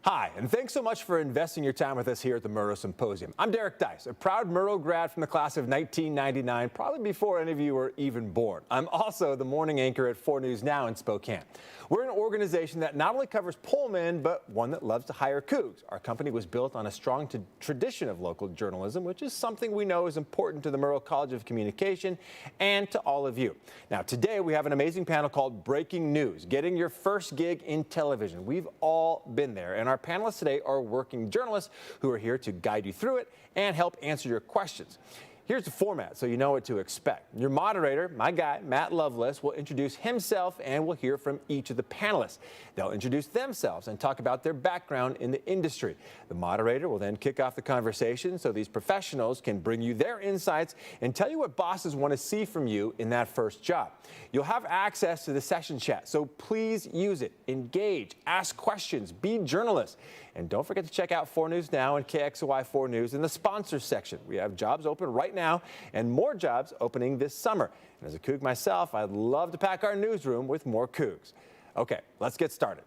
Hi, and thanks so much for investing your time with us here at the Murrow Symposium. I'm Derek Dice, a proud Murrow grad from the class of 1999, probably before any of you were even born. I'm also the morning anchor at 4 News Now in Spokane. We're an organization that not only covers Pullman, but one that loves to hire cougs. Our company was built on a strong tradition of local journalism, which is something we know is important to the Murrow College of Communication and to all of you. Now, today we have an amazing panel called Breaking News, getting your first gig in television. We've all been there, and our panelists today are working journalists who are here to guide you through it and help answer your questions. Here's the format so you know what to expect. Your moderator, my guy, Matt Loveless, will introduce himself and we'll hear from each of the panelists. They'll introduce themselves and talk about their background in the industry. The moderator will then kick off the conversation so these professionals can bring you their insights and tell you what bosses want to see from you in that first job. You'll have access to the session chat, so please use it. Engage, ask questions, be journalists. And don't forget to check out 4 News Now and KXLY-4 News in the sponsors section. We have jobs open right now and more jobs opening this summer. And as a coug myself, I'd love to pack our newsroom with more cougs. Okay, let's get started.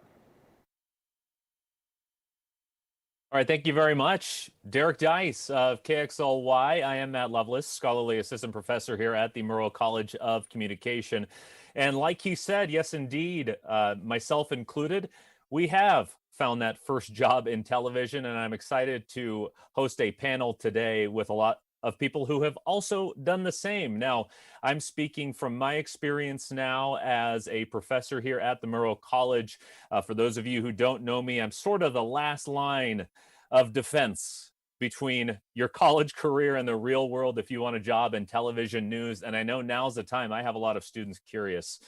All right, thank you very much. Derek Dice of KXLY. I am Matt Loveless, scholarly assistant professor here at the Murrow College of Communication. And like he said, yes, indeed, myself included, we have found that first job in television, and I'm excited to host a panel today with a lot of people who have also done the same. Now, I'm speaking from my experience now as a professor here at the Murrow College. For those of you who don't know me, I'm sort of the last line of defense between your college career and the real world if you want a job in television news. And I know now's the time. I have a lot of students curious.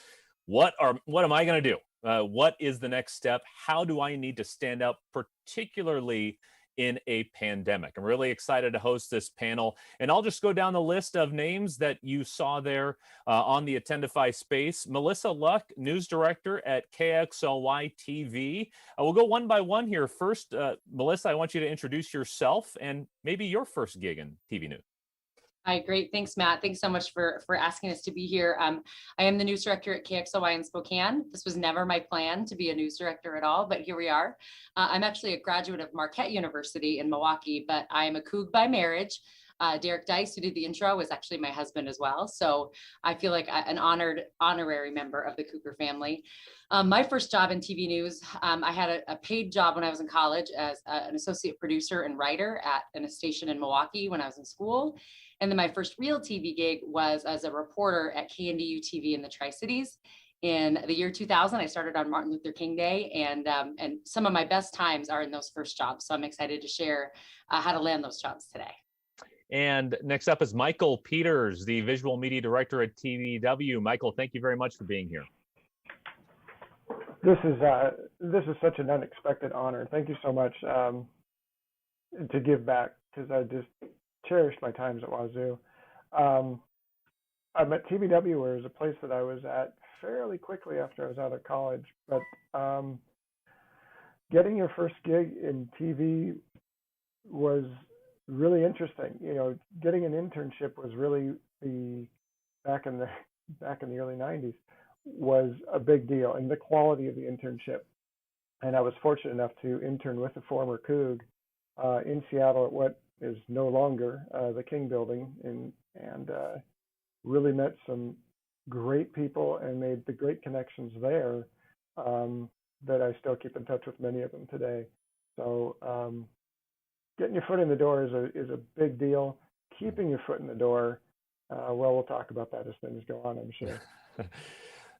What am I going to do? What is the next step? How do I need to stand up, particularly in a pandemic? I'm really excited to host this panel, and I'll just go down the list of names that you saw there on the Attendify space. Melissa Luck, news director at KXLY-TV. We'll go one by one here. First, Melissa, I want you to introduce yourself and maybe your first gig in TV news. Hi, great. Thanks, Matt. Thanks so much for asking us to be here. I am the news director at KXLY in Spokane. This was never my plan to be a news director at all, but here we are. I'm actually a graduate of Marquette University in Milwaukee, but I am a coug by marriage. Derek Dice, who did the intro, was actually my husband as well. So I feel like an honorary member of the Cougar family. My first job in TV news, I had a paid job when I was in college as an associate producer and writer at a station in Milwaukee when I was in school. And then my first real TV gig was as a reporter at KNDU-TV in the Tri-Cities. In the year 2000, I started on Martin Luther King Day, and some of my best times are in those first jobs. So I'm excited to share how to land those jobs today. And next up is Michael Peters, the visual media director at TVW. Michael, thank you very much for being here. This is such an unexpected honor. Thank you so much to give back, because I just cherished my times at Wazoo. I'm at TVW, where is a place that I was at fairly quickly after I was out of college. But getting your first gig in TV was really interesting. You know, getting an internship was really back in the early 90s was a big deal, and the quality of the internship. And I was fortunate enough to intern with a former coug in Seattle at what is no longer the King Building, and really met some great people and made the great connections there that I still keep in touch with many of them today. So getting your foot in the door is a big deal. Keeping your foot in the door, well, we'll talk about that as things go on, I'm sure.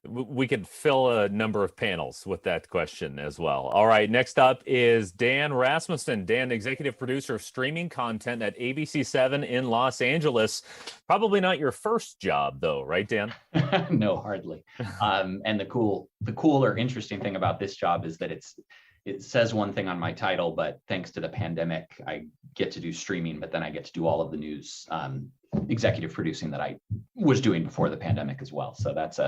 We could fill a number of panels with that question as well. All right, next up is Dan Rasmussen. Dan, executive producer of streaming content at ABC7 in Los Angeles. Probably not your first job, though, right, Dan? No, hardly. And the cooler, interesting thing about this job is that it says one thing on my title, but thanks to the pandemic, I get to do streaming, but then I get to do all of the news executive producing that I was doing before the pandemic as well. So that's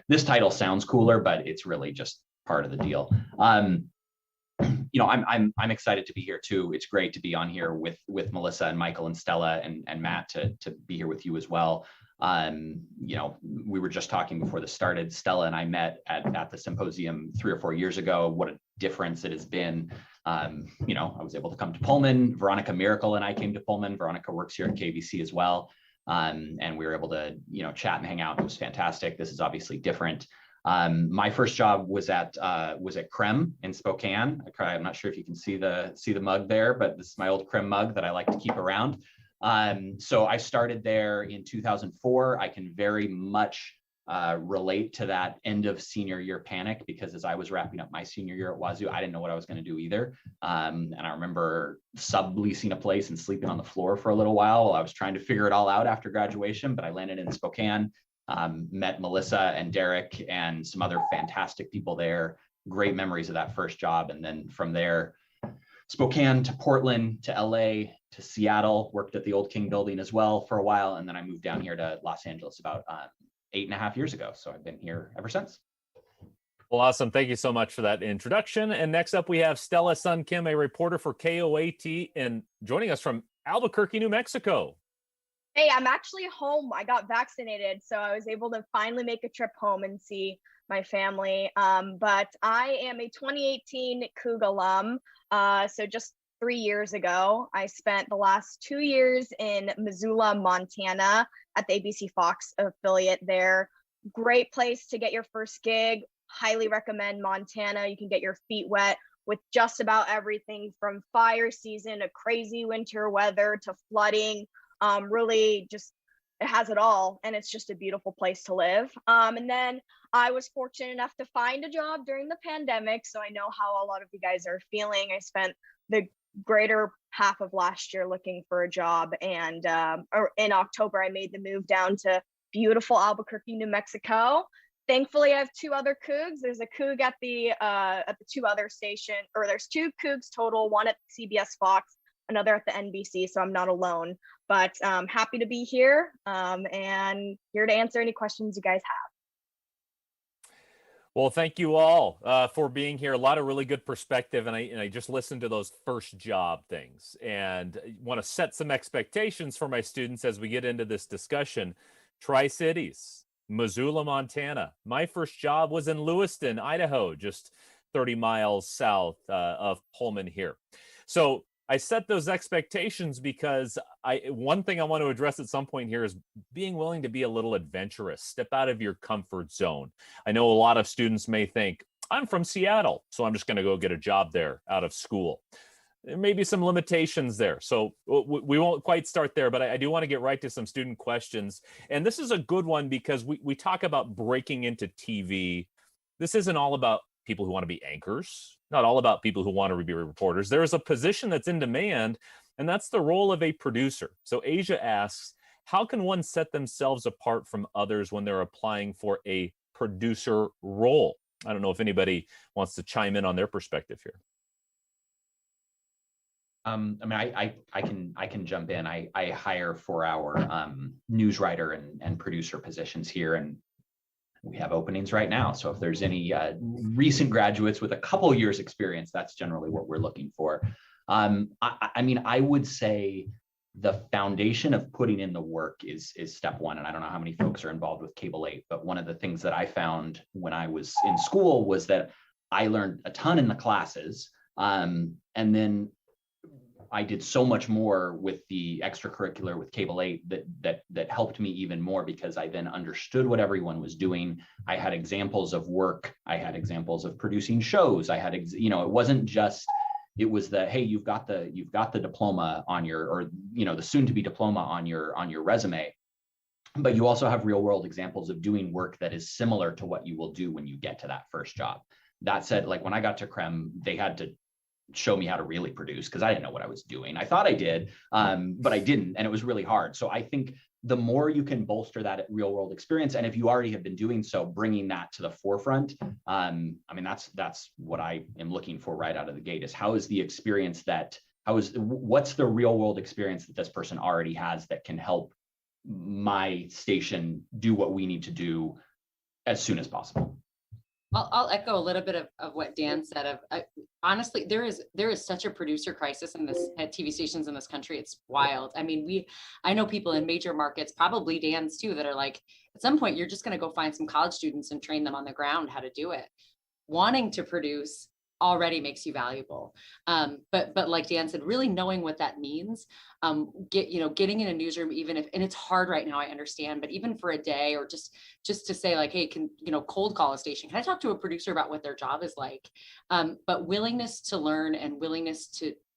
this title sounds cooler, but it's really just part of the deal. You know, I'm excited to be here too. It's great to be on here with Melissa and Michael and Stella and Matt to be here with you as well. You know, we were just talking before this started. Stella and I met at the symposium 3 or 4 years ago. What a difference it has been. You know, I was able to come to Pullman. Veronica Miracle and I came to Pullman. Veronica works here at KVC as well. And we were able to, you know, chat and hang out. It was fantastic. This is obviously different. My first job was at Creme in Spokane. I'm not sure if you can see the mug there, but this is my old Creme mug that I like to keep around. So I started there in 2004. I can very much relate to that end of senior year panic, because as I was wrapping up my senior year at Wazoo, I didn't know what I was going to do either. And I remember subleasing a place and sleeping on the floor for a little while I was trying to figure it all out after graduation, but I landed in Spokane, met Melissa and Derek and some other fantastic people there. Great memories of that first job. And then from there, Spokane to Portland to LA to Seattle, worked at the old King building as well for a while. And then I moved down here to Los Angeles about 8.5 years ago. So I've been here ever since. Well, awesome. Thank you so much for that introduction. And next up, we have Stella Sun Kim, a reporter for KOAT, and joining us from Albuquerque, New Mexico. Hey, I'm actually home. I got vaccinated, so I was able to finally make a trip home and see my family. But I am a 2018 Coug alum. So just 3 years ago, I spent the last 2 years in Missoula, Montana at the ABC Fox affiliate there. Great place to get your first gig. Highly recommend Montana. You can get your feet wet with just about everything from fire season to crazy winter weather to flooding. Really just, it has it all. And it's just a beautiful place to live. And then I was fortunate enough to find a job during the pandemic. So I know how a lot of you guys are feeling. I spent the greater half of last year looking for a job. And or in October, I made the move down to beautiful Albuquerque, New Mexico. Thankfully, I have 2 other Cougs. There's a Coug at the 2 other station, or there's 2 Cougs total, one at CBS Fox, another at the NBC, so I'm not alone. But happy to be here and here to answer any questions you guys have. Well, thank you all for being here. A lot of really good perspective, and I just listened to those first job things, and want to set some expectations for my students as we get into this discussion. Tri-Cities, Missoula, Montana. My first job was in Lewiston, Idaho, just 30 miles south of Pullman here. So I set those expectations because one thing I want to address at some point here is being willing to be a little adventurous, step out of your comfort zone. I know a lot of students may think, I'm from Seattle, so I'm just going to go get a job there out of school. There may be some limitations there. So we won't quite start there, but I do want to get right to some student questions. And this is a good one because we talk about breaking into TV. This isn't all about people who want to be anchors, not all about people who want to be reporters. There is a position that's in demand, and that's the role of a producer. So Asia asks, how can one set themselves apart from others when they're applying for a producer role? I don't know if anybody wants to chime in on their perspective here. I mean, I can jump in. I hire for our news writer and producer positions here, and we have openings right now. So if there's any recent graduates with a couple years experience, that's generally what we're looking for. I mean, I would say the foundation of putting in the work is step one. And I don't know how many folks are involved with Cable 8, but one of the things that I found when I was in school was that I learned a ton in the classes. And then I did so much more with the extracurricular with Cable 8 that helped me even more, because I then understood what everyone was doing. I had examples of work. I had examples of producing shows. I had, it wasn't just, it was the, hey, you've got the diploma on your, or, the soon to be diploma on your resume, but you also have real world examples of doing work that is similar to what you will do when you get to that first job. That said, like when I got to Creme, they had to show me how to really produce, because I didn't know what I was doing. I thought I did, but I didn't, and it was really hard. So I think the more you can bolster that real world experience, and if you already have been doing so, bringing that to the forefront, I mean, that's what I am looking for right out of the gate, is how is the experience what's the real world experience that this person already has that can help my station do what we need to do as soon as possible. I'll echo a little bit of what Dan said. Honestly, there is such a producer crisis in this at TV stations in this country. It's wild. I mean, I know people in major markets, probably Dan's too, that are like, at some point, you're just going to go find some college students and train them on the ground how to do it. Wanting to produce already makes you valuable. But like Dan said, really knowing what that means, getting in a newsroom, even if, and it's hard right now, I understand, but even for a day or just to say like, hey, cold call a station. Can I talk to a producer about what their job is like? But willingness to learn and willingness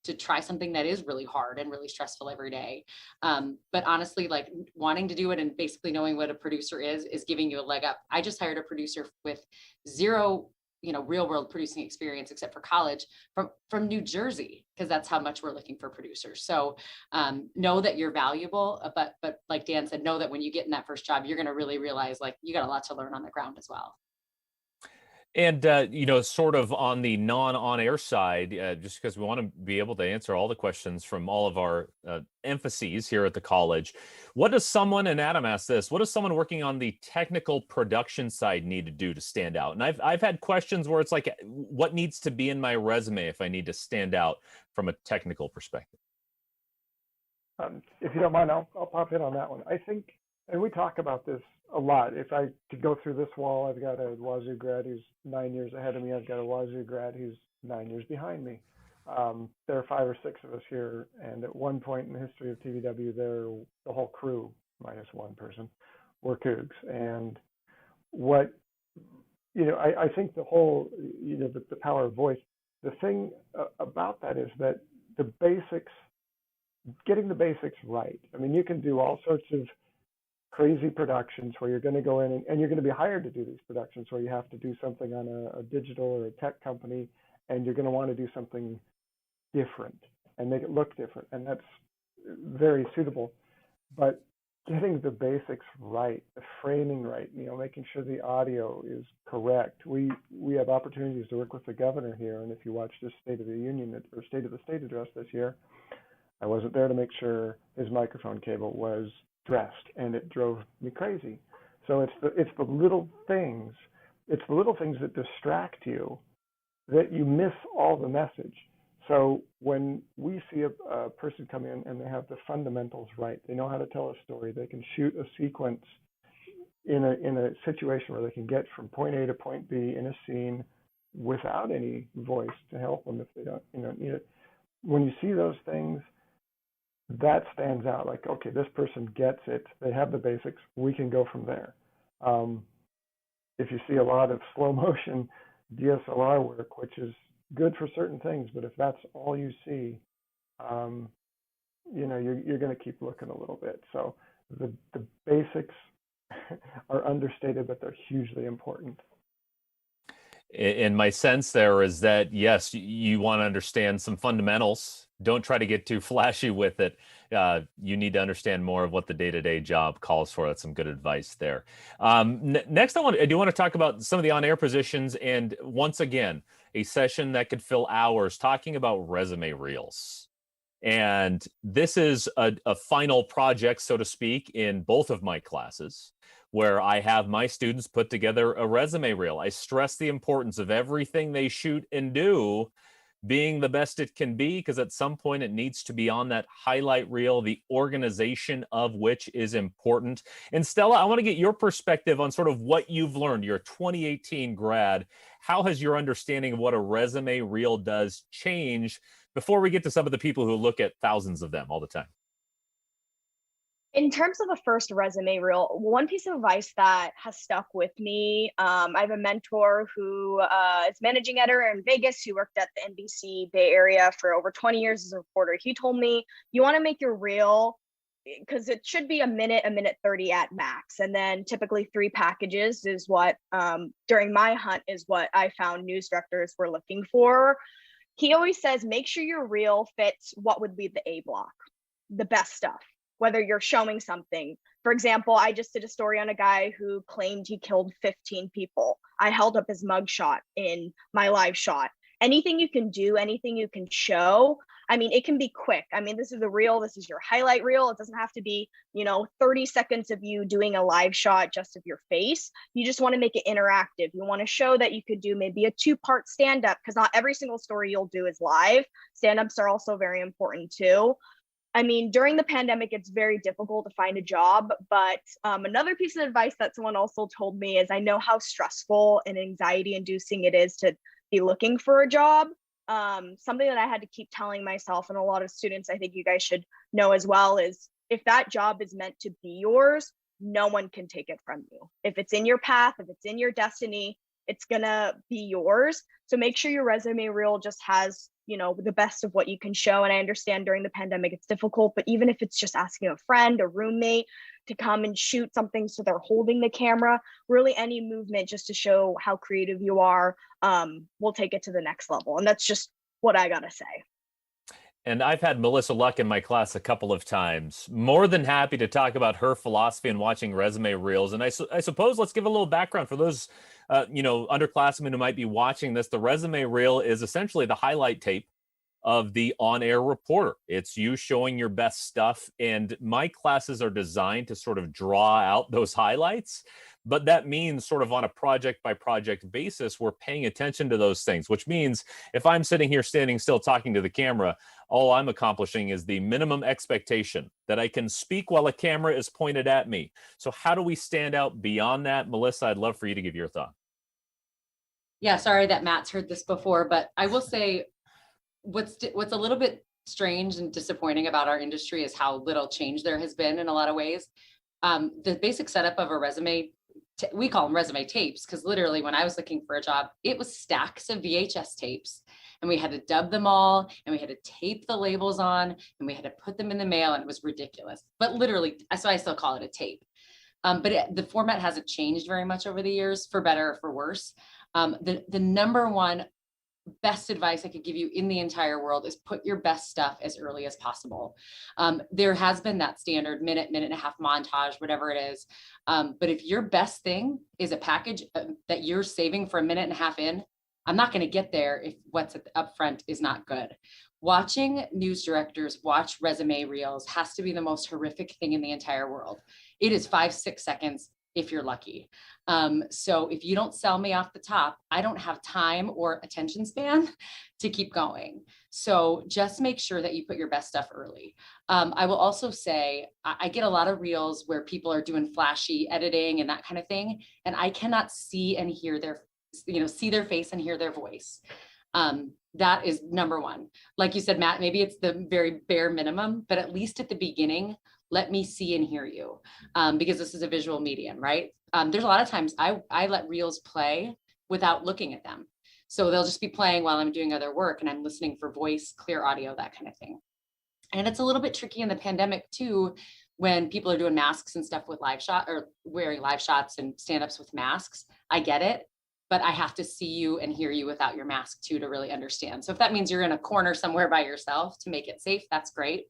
to try something that is really hard and really stressful every day. But honestly, like wanting to do it and basically knowing what a producer is giving you a leg up. I just hired a producer with zero real world producing experience except for college from New Jersey, because that's how much we're looking for producers. So know that you're valuable, but like Dan said, know that when you get in that first job, you're going to really realize like you got a lot to learn on the ground as well. And, sort of on the non-on-air side, just because we want to be able to answer all the questions from all of our emphases here at the college, what does someone, and Adam asked this, what does someone working on the technical production side need to do to stand out? And I've had questions where it's like, what needs to be in my resume if I need to stand out from a technical perspective? If you don't mind, I'll pop in on that one. I think, and we talk about this a lot. If I could go through this wall, I've got a Wazoo grad who's 9 years ahead of me. I've got a Wazoo grad who's 9 years behind me. There are 5 or 6 of us here, and at one point in the history of TVW, the whole crew, minus one person, were Cougs. And what, I think the whole, the power of voice, the thing about that is that the basics, getting the basics right. I mean, you can do all sorts of crazy productions where you're going to go in and you're going to be hired to do these productions where you have to do something on a digital or a tech company, and you're going to want to do something different and make it look different, and that's very suitable. But getting the basics right, the framing right, making sure the audio is correct. We have opportunities to work with the governor here, and if you watch this State of the Union or State of the State address this year, I wasn't there to make sure his microphone cable was dressed, and it drove me crazy. So it's the little things that distract you, that you miss all the message. So when we see a person come in and they have the fundamentals right, they know how to tell a story, they can shoot a sequence in a situation where they can get from point A to point B in a scene without any voice to help them if they don't need it. When you see those things, that stands out. Like, okay, this person gets it. They have the basics. We can go from there. If you see a lot of slow motion DSLR work, which is good for certain things, but if that's all you see, you're going to keep looking a little bit. So the basics are understated, but they're hugely important. And my sense there is that, yes, you want to understand some fundamentals. Don't try to get too flashy with it. You need to understand more of what the day-to-day job calls for. That's some good advice there. Next, I do want to talk about some of the on-air positions. And once again, a session that could fill hours talking about resume reels. And this is a final project, so to speak, in both of my classes, where I have my students put together a resume reel. I stress the importance of everything they shoot and do being the best it can be, because at some point it needs to be on that highlight reel, the organization of which is important. And Stella, I want to get your perspective on sort of what you've learned. You're a 2018 grad. How has your understanding of what a resume reel does change before we get to some of the people who look at thousands of them all the time? In terms of the first resume reel, one piece of advice that has stuck with me, I have a mentor who is managing editor in Vegas, who worked at the NBC Bay Area for over 20 years as a reporter. He told me, you want to make your reel, because it should be a minute 30 at max. And then typically 3 packages is what, during my hunt, is what I found news directors were looking for. He always says, make sure your reel fits what would be the A block, the best stuff. Whether you're showing something. For example, I just did a story on a guy who claimed he killed 15 people. I held up his mugshot in my live shot. Anything you can do, anything you can show, I mean, it can be quick. I mean, this is a reel, this is your highlight reel. It doesn't have to be, 30 seconds of you doing a live shot just of your face. You just want to make it interactive. You want to show that you could do maybe a 2-part stand-up, because not every single story you'll do is live. Stand-ups are also very important too. I mean, during the pandemic, it's very difficult to find a job, but another piece of advice that someone also told me is, I know how stressful and anxiety inducing it is to be looking for a job. Something that I had to keep telling myself, and a lot of students, I think you guys should know as well, is if that job is meant to be yours, no one can take it from you. If it's in your path, if it's in your destiny, it's gonna be yours. So make sure your resume reel just has, the best of what you can show. And I understand during the pandemic, it's difficult, but even if it's just asking a friend, a roommate to come and shoot something so they're holding the camera, really any movement just to show how creative you are, will take it to the next level. And that's just what I gotta say. And I've had Melissa Luck in my class a couple of times. More than happy to talk about her philosophy in watching resume reels. And I suppose let's give a little background for those, underclassmen who might be watching this. The resume reel is essentially the highlight tape of the on-air reporter. It's you showing your best stuff. And my classes are designed to sort of draw out those highlights. But that means sort of on a project by project basis, we're paying attention to those things, which means if I'm sitting here standing still talking to the camera, all I'm accomplishing is the minimum expectation that I can speak while a camera is pointed at me. So how do we stand out beyond that? Melissa, I'd love for you to give your thought. Yeah, sorry that Matt's heard this before, but I will say what's a little bit strange and disappointing about our industry is how little change there has been in a lot of ways. The basic setup of a resume, we call them resume tapes, because literally when I was looking for a job, it was stacks of VHS tapes, and we had to dub them all, and we had to tape the labels on, and we had to put them in the mail, and it was ridiculous. But literally, so I still call it a tape. But the format hasn't changed very much over the years, for better or for worse. The number one best advice I could give you in the entire world is put your best stuff as early as possible. There has been that standard minute and a half montage, whatever it is. But if your best thing is a package that you're saving for a minute and a half in, I'm not going to get there if what's up front is not good. Watching news directors watch resume reels has to be the most horrific thing in the entire world. It is 5-6 seconds if you're lucky. So if you don't sell me off the top, I don't have time or attention span to keep going. So just make sure that you put your best stuff early. I will also say, I get a lot of reels where people are doing flashy editing and that kind of thing, and I cannot see and hear see their face and hear their voice. That is number one. Like you said, Matt, maybe it's the very bare minimum, but at least at the beginning, let me see and hear you, because this is a visual medium, right? There's a lot of times I let reels play without looking at them. So they'll just be playing while I'm doing other work and I'm listening for voice, clear audio, that kind of thing. And it's a little bit tricky in the pandemic too, when people are doing masks and stuff with live shot or wearing live shots and stand-ups with masks. I get it, but I have to see you and hear you without your mask too to really understand. So if that means you're in a corner somewhere by yourself to make it safe, that's great.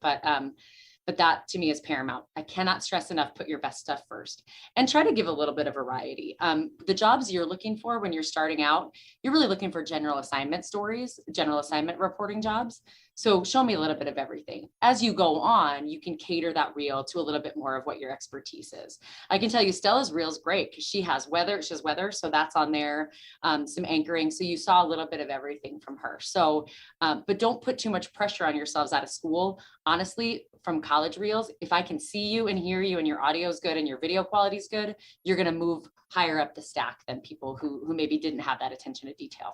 But that to me is paramount. I cannot stress enough, put your best stuff first and try to give a little bit of variety. The jobs you're looking for when you're starting out, you're really looking for general assignment stories, general assignment reporting jobs. So show me a little bit of everything. As you go on, you can cater that reel to a little bit more of what your expertise is. I can tell you Stella's reel is great because she has weather, so that's on there, some anchoring. So you saw a little bit of everything from her. So, but don't put too much pressure on yourselves out of school. Honestly, from college reels, if I can see you and hear you and your audio is good and your video quality is good, you're going to move higher up the stack than people who maybe didn't have that attention to detail.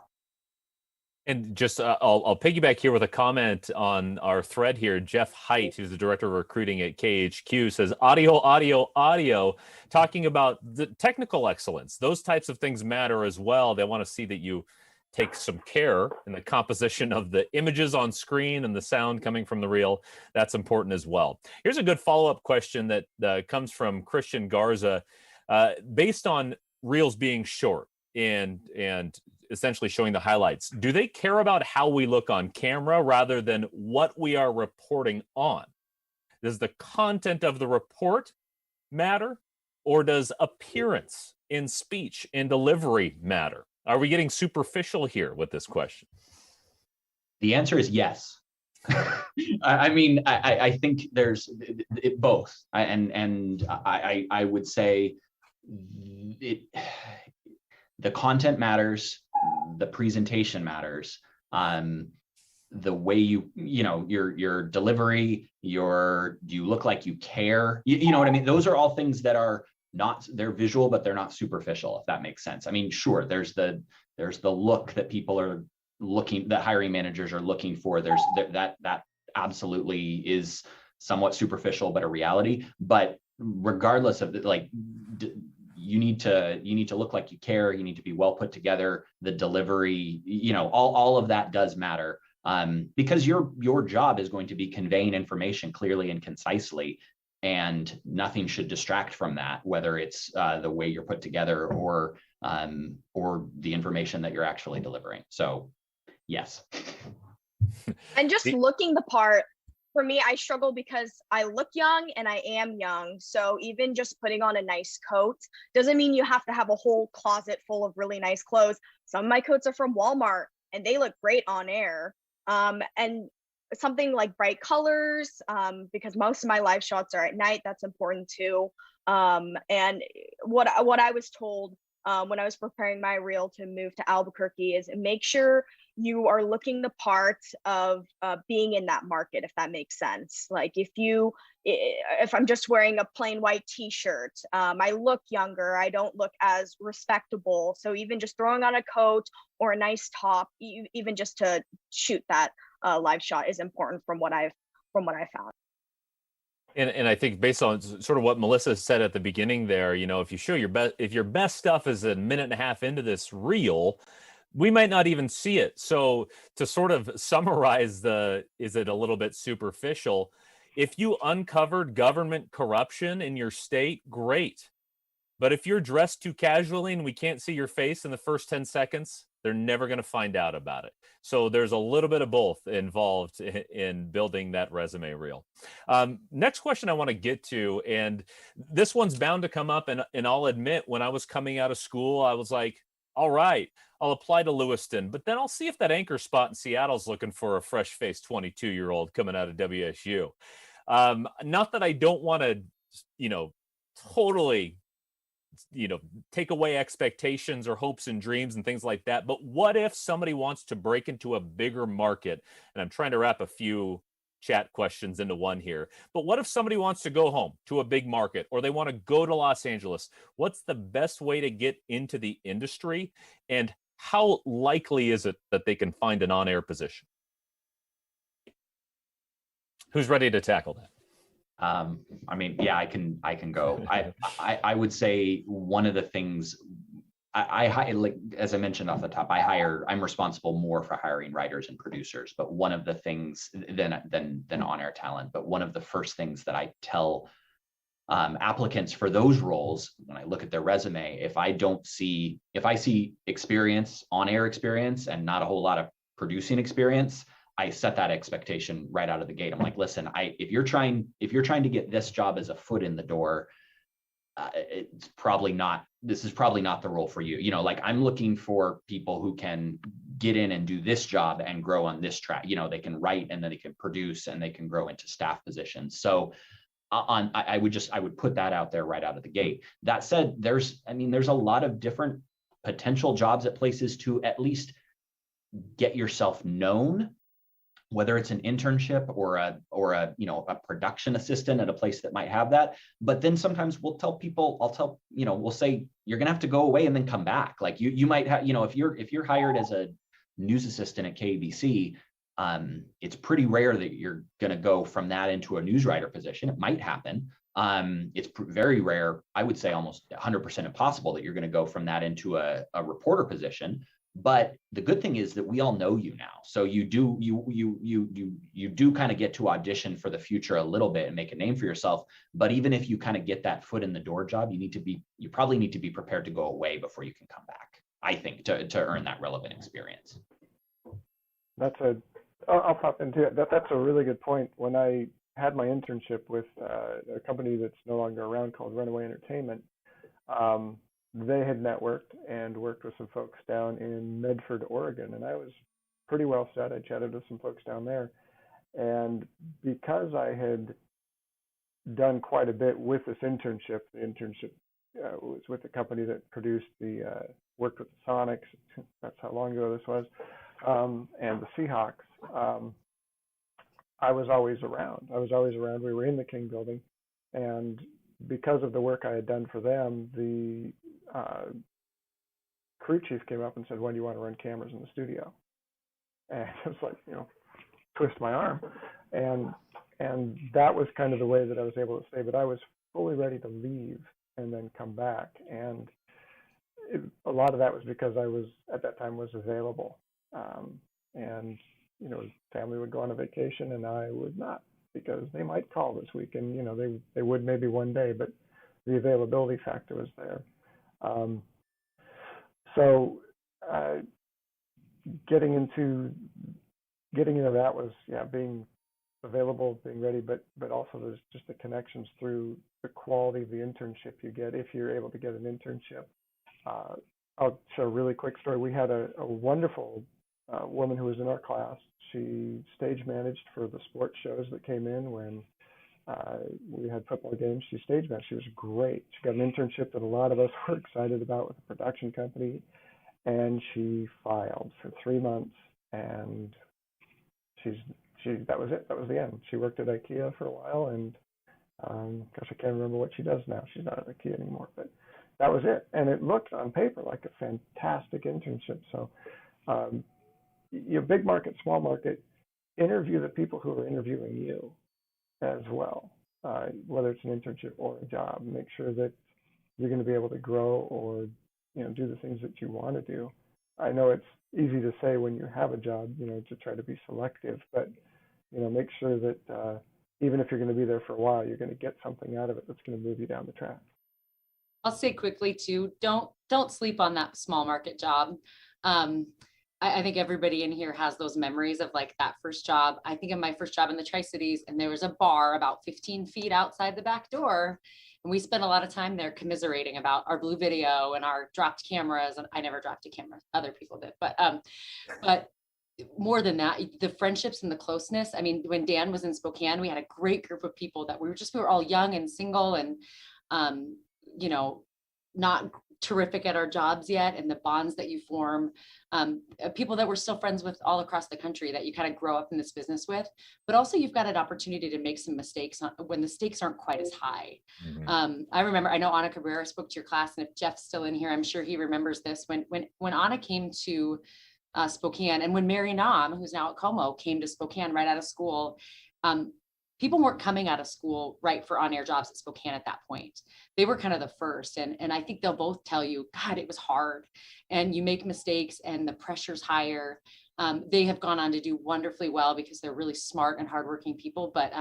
And just I'll piggyback here with a comment on our thread here. Jeff Height, who's the director of recruiting at KHQ, says audio, talking about the technical excellence. Those types of things matter as well. They want to see that you take some care in the composition of the images on screen and the sound coming from the reel. That's important as well. Here's a good follow-up question that comes from Christian Garza. Based on reels being short and essentially showing the highlights, do they care about how we look on camera rather than what we are reporting on? Does the content of the report matter, or does appearance in speech and delivery matter? Are we getting superficial here with this question? The answer is yes. I mean, I think there's both, and I would say it. The content matters, the presentation matters, the way your delivery, do you look like you care? You know what I mean? Those are all things that are they're visual, but they're not superficial, if that makes sense. I mean, sure, there's the look that that hiring managers are looking for. There's that absolutely is somewhat superficial, but a reality. But regardless of you need to look like you care. You need to be well put together. The delivery, all of that does matter, because your job is going to be conveying information clearly and concisely, and nothing should distract from that, whether it's the way you're put together or the information that you're actually delivering. So, yes. And just looking the part, for me, I struggle because I look young and I am young. So even just putting on a nice coat doesn't mean you have to have a whole closet full of really nice clothes. Some of my coats are from Walmart and they look great on air. And something like bright colors, because most of my live shots are at night. That's important too. And what I was told when I was preparing my reel to move to Albuquerque is make sure you are looking the part of being in that market, if that makes sense. Like if I'm just wearing a plain white t-shirt, I look younger, I don't look as respectable. So even just throwing on a coat or a nice top, even just to shoot that live shot is important from what I found. And I think based on sort of what Melissa said at the beginning there, if you show if your best stuff is a minute and a half into this reel, we might not even see it. So to sort of summarize is it a little bit superficial? If you uncovered government corruption in your state, great. But if you're dressed too casually and we can't see your face in the first 10 seconds, they're never going to find out about it. So there's a little bit of both involved in building that resume reel. Next question I want to get to, and this one's bound to come up, and I'll admit, when I was coming out of school, I was like, all right, I'll apply to Lewiston, but then I'll see if that anchor spot in Seattle's looking for a fresh-faced 22-year-old coming out of WSU. Not that I don't want to, totally take away expectations or hopes and dreams and things like that. But what if somebody wants to break into a bigger market? And I'm trying to wrap a few chat questions into one here. But what if somebody wants to go home to a big market, or they want to go to Los Angeles? What's the best way to get into the industry? And how likely is it that they can find an on-air position? Who's ready to tackle that? I mean, yeah, I can go. I would say one of the things I like, as I mentioned off the top, I'm responsible more for hiring writers and producers, but one of the things than on-air talent, but one of the first things that I tell applicants for those roles, when I look at their resume, if I see experience, on-air experience, and not a whole lot of producing experience, I set that expectation right out of the gate. I'm like, listen, if you're trying to get this job as a foot in the door, this is probably not the role for you. Like, I'm looking for people who can get in and do this job and grow on this track. They can write, and then they can produce, and they can grow into staff positions. So I would put that out there right out of the gate. That said, there's a lot of different potential jobs at places to at least get yourself known, whether it's an internship or a production assistant at a place that might have that. But then sometimes we'll say, you're going to have to go away and then come back. Like you might have, if you're hired as a news assistant at KBC, it's pretty rare that you're going to go from that into a news writer position. It might happen. It's very rare. I would say almost 100% impossible that you're going to go from that into a reporter position. But the good thing is that we all know you now. So you do kind of get to audition for the future a little bit and make a name for yourself. But even if you kind of get that foot in the door job, you probably need to be prepared to go away before you can come back, I think, to earn that relevant experience. I'll pop into it. That's a really good point. When I had my internship with a company that's no longer around called Runaway Entertainment, they had networked and worked with some folks down in Medford, Oregon, and I was pretty well set. I chatted with some folks down there, And because I had done quite a bit with this internship, the internship was with the company that produced worked with the Sonics, that's how long ago this was, and the Seahawks. I was always around. We were in the King building, and because of the work I had done for them, the crew chief came up and said, "When do you want to run cameras in the studio?" And I was like, twist my arm, and that was kind of the way that I was able to stay. But I was fully ready to leave and then come back, and a lot of that was because I was at that time was available, and family would go on a vacation and I would not, because they might call this week, and they would maybe one day, but the availability factor was there. So getting into that was being available, being ready, but also there's just the connections through the quality of the internship you get if you're able to get an internship. I'll share a really quick story. We had a wonderful woman who was in our class. She stage managed for the sports shows that came in when we had football games. She stage managed. She was great. She got an internship that a lot of us were excited about with a production company, and she filed for 3 months, and that was it. That was the end. She worked at IKEA for a while, and gosh, I can't remember what she does now. She's not at IKEA anymore, but that was it. And it looked on paper like a fantastic internship. So big market, small market, interview the people who are interviewing you as well, whether it's an internship or a job. Make sure that you're going to be able to grow or do the things that you want to do. I know it's easy to say when you have a job, to try to be selective, but make sure that even if you're going to be there for a while, you're going to get something out of it that's going to move you down the track. I'll say quickly too, don't sleep on that small market job. I think everybody in here has those memories of like that first job. I think of my first job in the Tri-Cities, and there was a bar about 15 feet outside the back door. And we spent a lot of time there commiserating about our blue video and our dropped cameras. And I never dropped a camera, other people did, but more than that, the friendships and the closeness. I mean, when Dan was in Spokane, we had a great group of people that we were all young and single and, not terrific at our jobs yet, and the bonds that you form, people that we're still friends with all across the country that you kind of grow up in this business with, but also you've got an opportunity to make some mistakes when the stakes aren't quite as high. Mm-hmm. I remember, I know Anna Cabrera spoke to your class, and if Jeff's still in here, I'm sure he remembers this. When Anna came to Spokane, and when Mary Nam, who's now at Como, came to Spokane right out of school, people weren't coming out of school right for on-air jobs at Spokane at that point. They were kind of the first. And I think they'll both tell you, God, it was hard, and you make mistakes and the pressure's higher. They have gone on to do wonderfully well because they're really smart and hardworking people. But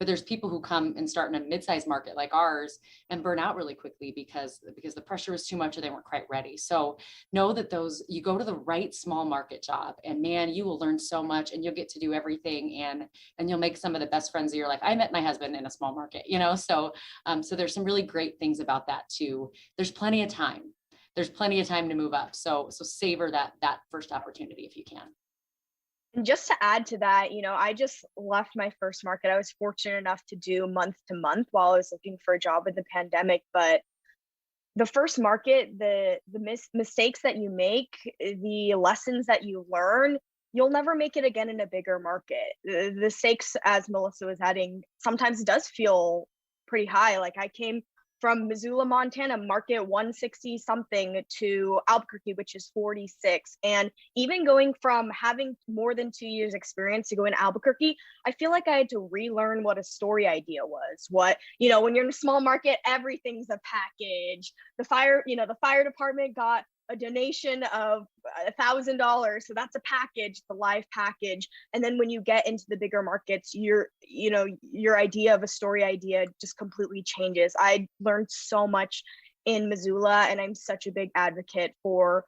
there's people who come and start in a mid-sized market like ours and burn out really quickly because the pressure was too much or they weren't quite ready. So know that you go to the right small market job, and man, you will learn so much, and you'll get to do everything, and you'll make some of the best friends of your life. I met my husband in a small market, so there's some really great things about that too. There's plenty of time. There's plenty of time to move up. So savor that first opportunity if you can. And just to add to that, I just left my first market. I was fortunate enough to do month to month while I was looking for a job in the pandemic. But the first market, the mistakes that you make, the lessons that you learn, you'll never make it again in a bigger market. The stakes, as Melissa was adding, sometimes does feel pretty high. Like I came from Missoula, Montana, market 160 something, to Albuquerque, which is 46. And even going from having more than 2 years experience to go in Albuquerque, I feel like I had to relearn what a story idea was. When you're in a small market, everything's a package. The fire department got a donation of $1,000. So that's a package, the live package. And then when you get into the bigger markets, your idea of a story idea just completely changes. I learned so much in Missoula, and I'm such a big advocate for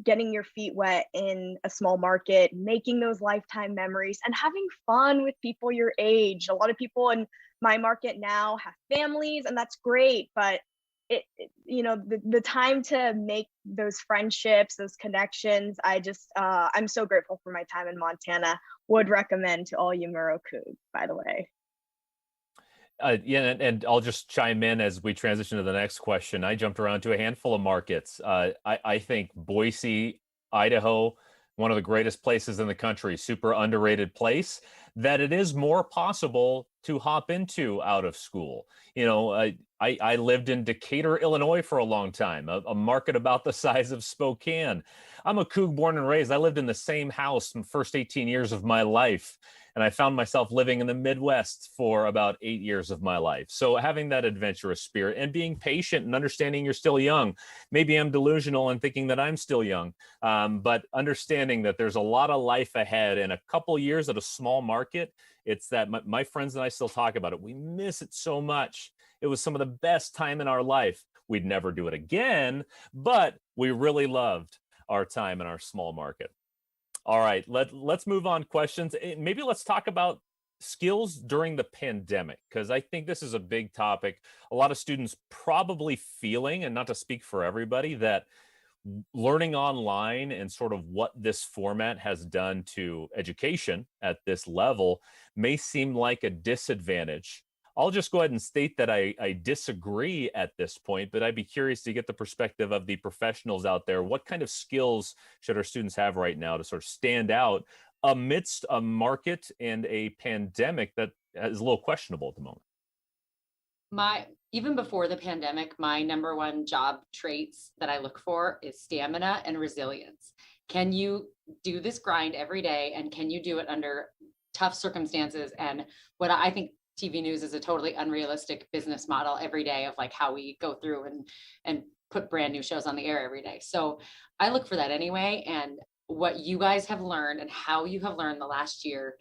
getting your feet wet in a small market, making those lifetime memories, and having fun with people your age. A lot of people in my market now have families, and that's great, but the time to make those friendships, those connections. I'm so grateful for my time in Montana. Would recommend to all you Murrow Cougs, by the way. Yeah, and I'll just chime in as we transition to the next question. I jumped around to a handful of markets. I think Boise, Idaho, one of the greatest places in the country, super underrated place that it is more possible to hop into out of school. I lived in Decatur, Illinois for a long time, a market about the size of Spokane. I'm a Coug born and raised. I lived in the same house the first 18 years of my life. And I found myself living in the Midwest for about 8 years of my life. So having that adventurous spirit and being patient and understanding you're still young. Maybe I'm delusional and thinking that I'm still young, but understanding that there's a lot of life ahead and a couple years at a small market. It's that my friends and I still talk about it. We miss it so much. It was some of the best time in our life. We'd never do it again, but we really loved our time in our small market. All right, let's move on questions. Maybe let's talk about skills during the pandemic, because I think this is a big topic. A lot of students probably feeling, and not to speak for everybody, that learning online and sort of what this format has done to education at this level may seem like a disadvantage. I'll just go ahead and state that I disagree at this point, but I'd be curious to get the perspective of the professionals out there. What kind of skills should our students have right now to sort of stand out amidst a market and a pandemic that is a little questionable at the moment? Even before the pandemic, my number one job traits that I look for is stamina and resilience. Can you do this grind every day, and can you do it under tough circumstances? And what I think TV news is a totally unrealistic business model every day of like how we go through and put brand new shows on the air every day. So I look for that anyway. And what you guys have learned and how you have learned the last year,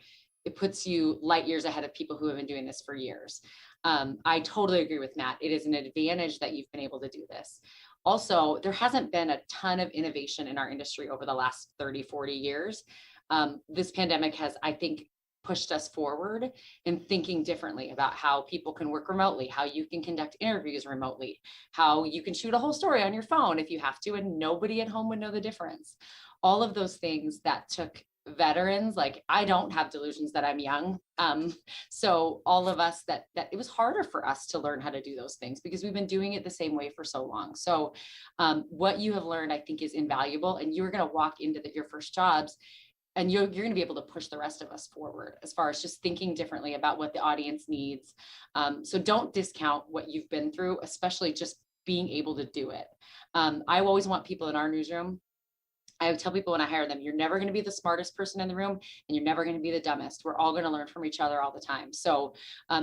it puts you light years ahead of people who have been doing this for years. I totally agree with Matt. It is an advantage that you've been able to do this. Also, there hasn't been a ton of innovation in our industry over the last 30, 40 years. This pandemic has, I think, pushed us forward in thinking differently about how people can work remotely, how you can conduct interviews remotely, how you can shoot a whole story on your phone if you have to, and nobody at home would know the difference. All of those things that took veterans, like I don't have delusions that I'm young. So all of us that it was harder for us to learn how to do those things because we've been doing it the same way for so long. So what you have learned, I think, is invaluable, and you're going to walk into your first jobs and you're going to be able to push the rest of us forward as far as just thinking differently about what the audience needs. So don't discount what you've been through, especially just being able to do it. I always want people in our newsroom. I tell people when I hire them, you're never going to be the smartest person in the room, and you're never going to be the dumbest. We're all going to learn from each other all the time. So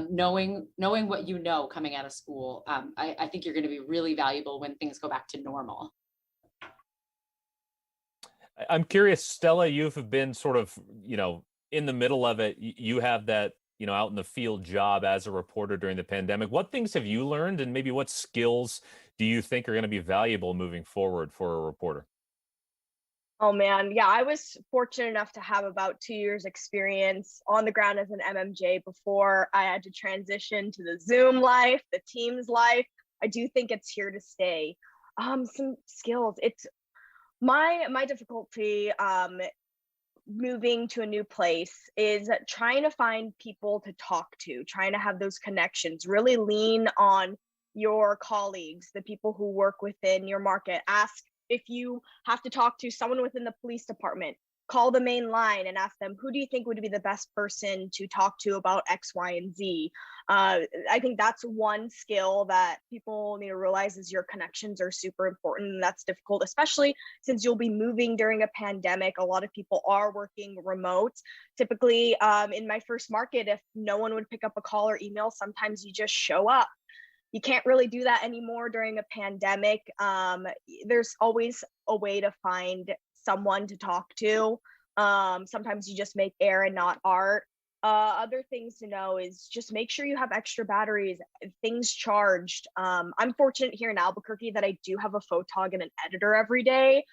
knowing what you know coming out of school, I think you're going to be really valuable when things go back to normal. I'm curious, Stella, you've been sort of, in the middle of it. You have that, out in the field job as a reporter during the pandemic. What things have you learned, and maybe what skills do you think are going to be valuable moving forward for a reporter? Oh man, yeah, I was fortunate enough to have about 2 years experience on the ground as an MMJ before I had to transition to the Zoom life, the Teams life. I do think it's here to stay. Some skills. It's my difficulty moving to a new place is trying to find people to talk to, trying to have those connections, really lean on your colleagues, the people who work within your market. Ask if you have to talk to someone within the police department, call the main line and ask them, who do you think would be the best person to talk to about X, Y, and Z? I think that's one skill that people need to realize is your connections are super important. And that's difficult, especially since you'll be moving during a pandemic. A lot of people are working remote. Typically, in my first market, if no one would pick up a call or email, sometimes you just show up. You can't really do that anymore during a pandemic. There's always a way to find someone to talk to. Sometimes you just make air and not art. Other things to know is just make sure you have extra batteries, things charged. I'm fortunate here in Albuquerque that I do have a photog and an editor every day.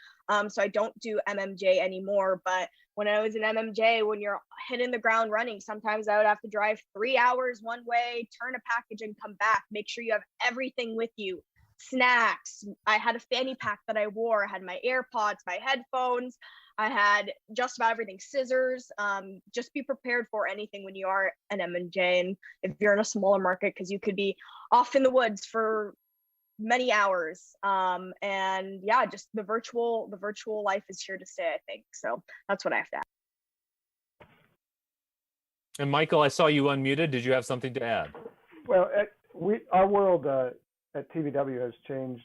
So I don't do MMJ anymore, but when I was in MMJ, when you're hitting the ground running, sometimes I would have to drive 3 hours one way, turn a package and come back. Make sure you have everything with you. snacks. I had a fanny pack that I wore. I had my AirPods, my headphones. I had just about everything, scissors. Just be prepared for anything when you are an M&J, and if you're in a smaller market, because you could be off in the woods for many hours. And yeah, just the virtual life is here to stay, I think. So that's what I have to add. And Michael, I saw you unmuted. Did you have something to add? Well, our world at TVW has changed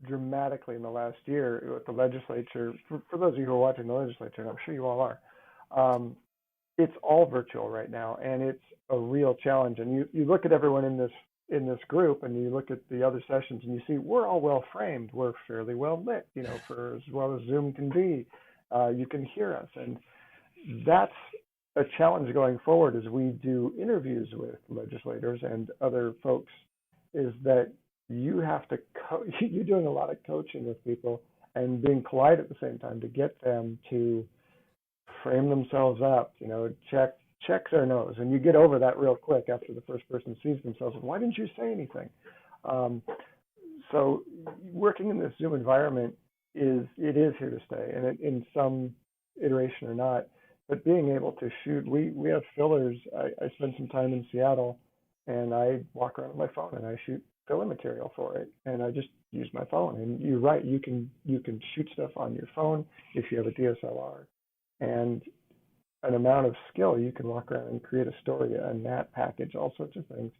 dramatically in the last year with the legislature. For those of you who are watching the legislature, and I'm sure you all are, it's all virtual right now, and it's a real challenge. And you look at everyone in this group, and you look at the other sessions, and you see we're all well framed. We're fairly well lit, for as well as Zoom can be. You can hear us, and that's a challenge going forward as we do interviews with legislators and other folks, is that you have to you're doing a lot of coaching with people and being polite at the same time to get them to frame themselves up, check their nose. And you get over that real quick after the first person sees themselves. Why didn't you say anything? So working in this Zoom environment is here to stay, and in some iteration or not. But being able to shoot, we have fillers. I spend some time in Seattle, and I walk around with my phone and I shoot filler material for it, and I just use my phone. And you're right, you can shoot stuff on your phone if you have a DSLR, and an amount of skill, you can walk around and create a story, a NAT package, all sorts of things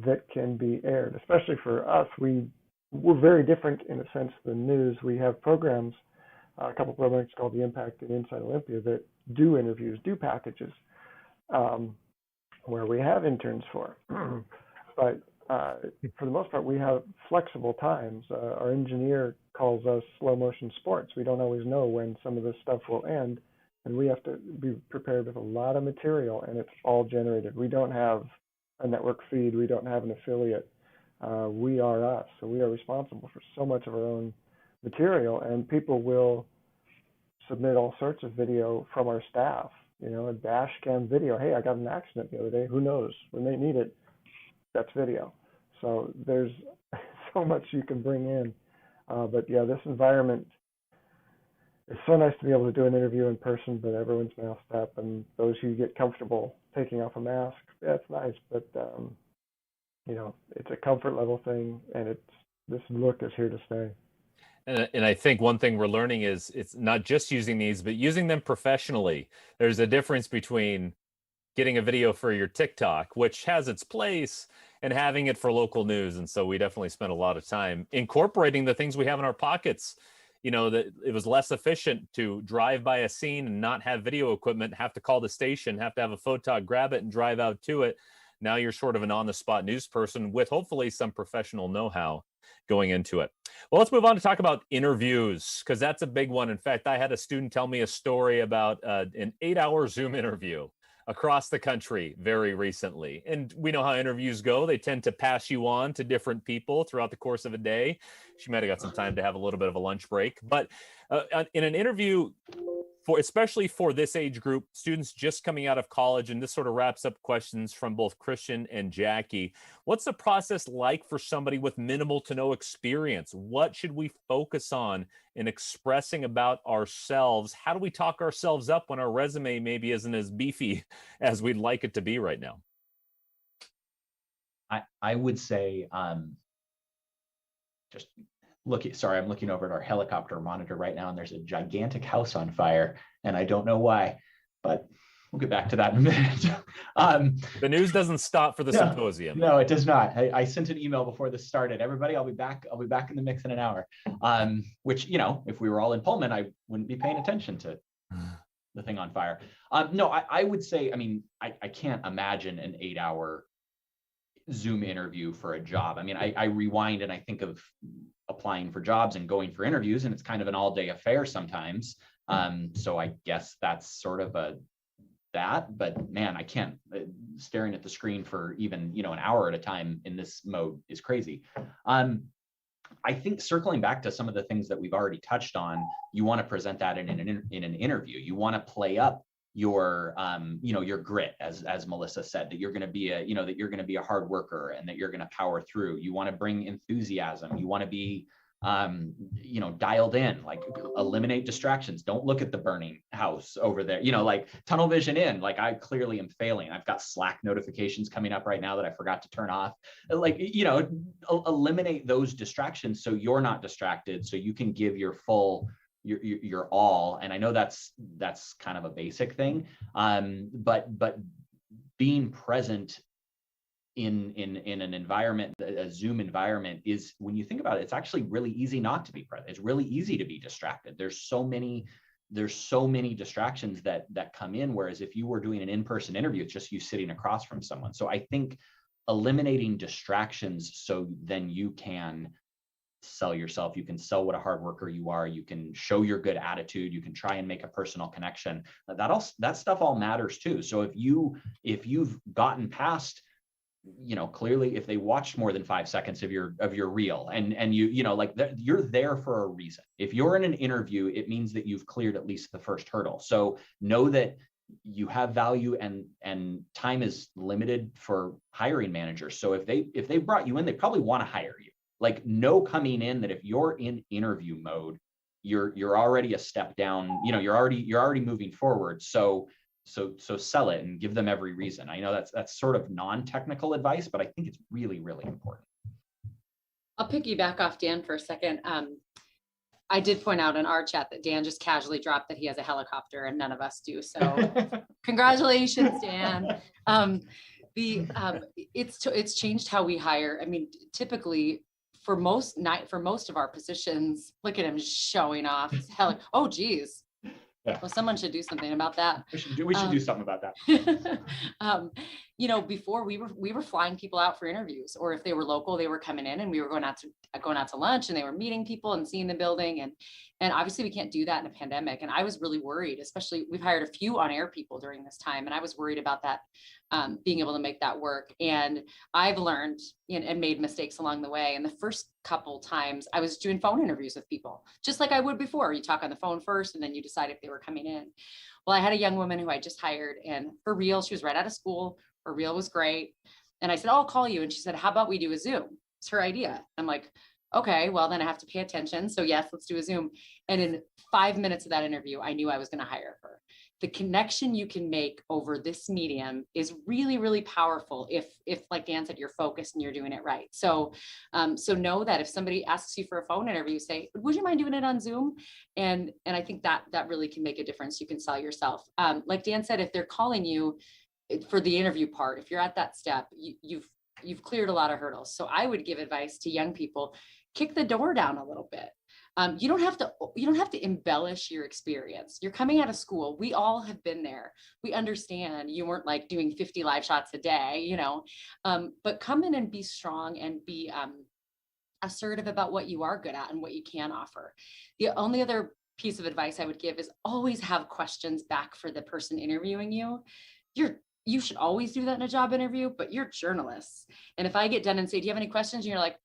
that can be aired. Especially for us, we're very different in a sense than news. We have programs. A couple of programs called The Impact and Inside Olympia that do interviews, do packages, where we have interns for. But for the most part, we have flexible times. Our engineer calls us slow motion sports. We don't always know when some of this stuff will end, and we have to be prepared with a lot of material, and it's all generated. We don't have a network feed. We don't have an affiliate. We are us, so we are responsible for so much of our own material, and people will submit all sorts of video from our staff, a dash cam video. Hey, I got an accident the other day. Who knows? When they need it, that's video. So there's so much you can bring in. But yeah, this environment, it's so nice to be able to do an interview in person, but everyone's masked up, and those who get comfortable taking off a mask, that's nice. But it's a comfort level thing, and this look is here to stay. And I think one thing we're learning is it's not just using these, but using them professionally. There's a difference between getting a video for your TikTok, which has its place, and having it for local news. And so we definitely spent a lot of time incorporating the things we have in our pockets. That it was less efficient to drive by a scene and not have video equipment, have to call the station, have to have a photog, grab it and drive out to it. Now you're sort of an on-the-spot news person with hopefully some professional know-how going into it. Well, let's move on to talk about interviews, because that's a big one. In fact, I had a student tell me a story about an 8-hour Zoom interview across the country very recently. And we know how interviews go. They tend to pass you on to different people throughout the course of a day. She might have got some time to have a little bit of a lunch break. But in an interview, especially for this age group, students just coming out of college, and this sort of wraps up questions from both Christian and Jackie. What's the process like for somebody with minimal to no experience? What should we focus on in expressing about ourselves? How do we talk ourselves up when our resume maybe isn't as beefy as we'd like it to be right now? I would say just sorry, I'm looking over at our helicopter monitor right now, and there's a gigantic house on fire, and I don't know why, but we'll get back to that in a minute. The news doesn't stop for the symposium. No, it does not. I sent an email before this started. Everybody, I'll be back in the mix in an hour. Which, if we were all in Pullman, I wouldn't be paying attention to the thing on fire. No, I would say, I can't imagine an 8-hour Zoom interview for a job. I rewind and I think of applying for jobs and going for interviews, and it's kind of an all-day affair sometimes. So I guess that's sort of that, but man, I can't, staring at the screen for even, an hour at a time in this mode is crazy. I think circling back to some of the things that we've already touched on, you want to present that in an interview. You want to play up your grit, as Melissa said, that you're going to be that you're going to be a hard worker and that you're going to power through. You want to bring enthusiasm. You want to be dialed in, like eliminate distractions. Don't look at the burning house over there, like tunnel vision in, like I clearly am failing. I've got Slack notifications coming up right now that I forgot to turn off. Like, eliminate those distractions so you're not distracted, so you can give your full, your all. And I know that's kind of a basic thing, but being present in an environment, a Zoom environment, is, when you think about it, it's actually really easy not to be present. It's really easy to be distracted. There's so many distractions that come in, whereas if you were doing an in-person interview, it's just you sitting across from someone. So I think eliminating distractions, so then you can sell yourself, you can sell what a hard worker you are, you can show your good attitude, you can try and make a personal connection. That stuff all matters too. So if you've gotten past, clearly, if they watched more than 5 seconds of your reel, and you're there for a reason. If you're in an interview, it means that you've cleared at least the first hurdle. So know that you have value, and time is limited for hiring managers. So if they brought you in, they probably want to hire you. Like, know coming in that if you're in interview mode, you're already a step down. You're already moving forward. So sell it and give them every reason. I know that's sort of non-technical advice, but I think it's really, really important. I'll piggyback off Dan for a second. I did point out in our chat that Dan just casually dropped that he has a helicopter, and none of us do. So congratulations, Dan. It's changed how we hire. I mean, typically for most of our positions, look at him showing off. Oh, geez. Yeah. Well, someone should do something about that. We should do something about that. Before we were flying people out for interviews, or if they were local, they were coming in, and we were going out to lunch, and they were meeting people and seeing the building. And obviously we can't do that in a pandemic. And I was really worried, especially we've hired a few on-air people during this time. And I was worried about that, being able to make that work. And I've learned and made mistakes along the way. And the first couple times I was doing phone interviews with people, just like I would before. You talk on the phone first, and then you decide if they were coming in. Well, I had a young woman who I just hired, and her reel, she was right out of school. Her reel was great. And I said, oh, I'll call you. And she said, how about we do a Zoom? It's her idea. I'm like, okay, well, then I have to pay attention. So yes, let's do a Zoom. And in 5 minutes of that interview, I knew I was going to hire her. The connection you can make over this medium is really, really powerful if like Dan said, you're focused and you're doing it right. So know that if somebody asks you for a phone interview, say, would you mind doing it on Zoom? And I think that really can make a difference. You can sell yourself. Like Dan said, if they're calling you for the interview part, if you're at that step, you've cleared a lot of hurdles. So I would give advice to young people: kick the door down a little bit. You don't have to embellish your experience. You're coming out of school. We all have been there. We understand you weren't like doing 50 live shots a day, but come in and be strong and be assertive about what you are good at and what you can offer. The only other piece of advice I would give is always have questions back for the person interviewing you. You should always do that in a job interview, but you're journalists. And if I get done and say, do you have any questions? And you're like,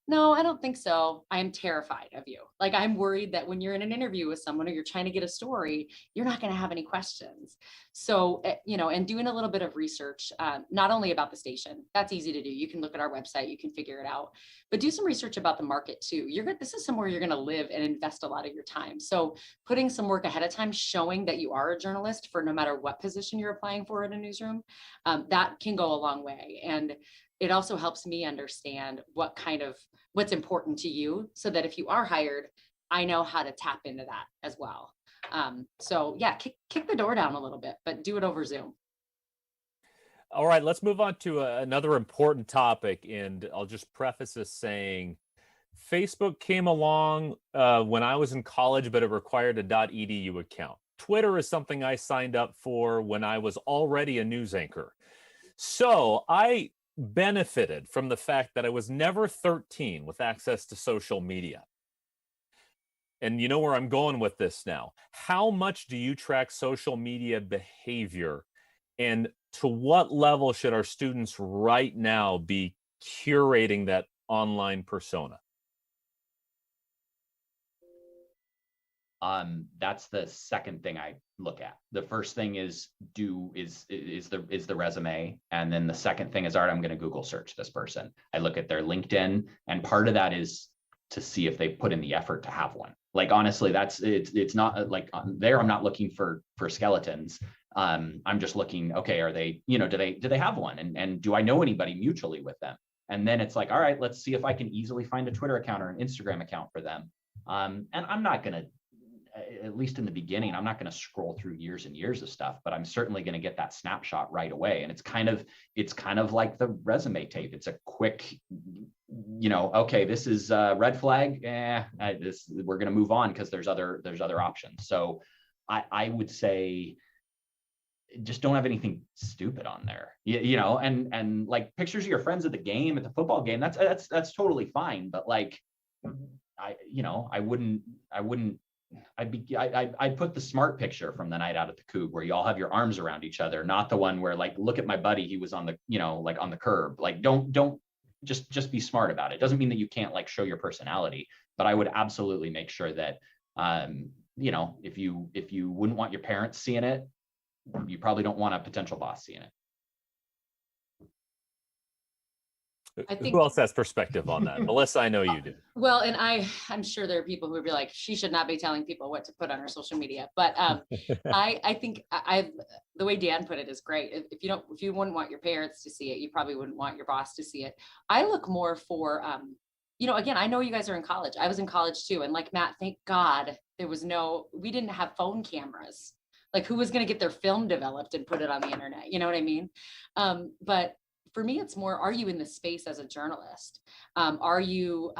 no, I don't think so. I am terrified of you. Like, I'm worried that when you're in an interview with someone or you're trying to get a story, you're not going to have any questions. So, and doing a little bit of research, not only about the station, that's easy to do. You can look at our website, you can figure it out, but do some research about the market too. This is somewhere you're going to live and invest a lot of your time. So putting some work ahead of time, showing that you are a journalist for no matter what position you're applying for in a newsroom, that can go a long way. And it also helps me understand what's important to you, so that if you are hired, I know how to tap into that as well. So yeah, kick the door down a little bit, but do it over Zoom. All right, let's move on to another important topic. And I'll just preface this saying, Facebook came along when I was in college, but it required a .edu account. Twitter is something I signed up for when I was already a news anchor. So I benefited from the fact that I was never 13 with access to social media. And you know where I'm going with this now. How much do you track social media behavior? And to what level should our students right now be curating that online persona? That's the second thing I look at. The first thing is the resume, and then the second thing is, all right, I'm going to Google search this person. I look at their LinkedIn, and part of that is to see if they put in the effort to have one. Like, honestly, it's not like there, I'm not looking for skeletons. I'm just looking, okay, are they, do they have one, and do I know anybody mutually with them? And then it's like, all right, let's see if I can easily find a Twitter account or an Instagram account for them. And I'm not going to, at least in the beginning, I'm not going to scroll through years and years of stuff, but I'm certainly going to get that snapshot right away. And it's kind of like the resume tape. It's a quick, okay, this is a red flag. We're going to move on because there's other options. So I would say, just don't have anything stupid on there, and like pictures of your friends at the game, at the football game. That's totally fine. But like, I'd put the smart picture from the night out at the Coug where you all have your arms around each other, not the one where like, look at my buddy, he was on the, like on the curb. Like, don't just be smart about it. Doesn't mean that you can't like show your personality, but I would absolutely make sure that, if you wouldn't want your parents seeing it, you probably don't want a potential boss seeing it. I think, who else has perspective on that? Melissa, I know you do. Well, and I'm sure there are people who would be like, she should not be telling people what to put on her social media. But I think the way Dan put it is great. If you wouldn't want your parents to see it, you probably wouldn't want your boss to see it. I look more for, again, I know you guys are in college. I was in college too. And like Matt, thank God we didn't have phone cameras. Like, who was going to get their film developed and put it on the internet? You know what I mean? But for me, it's more, are you in the space as a journalist? Are you,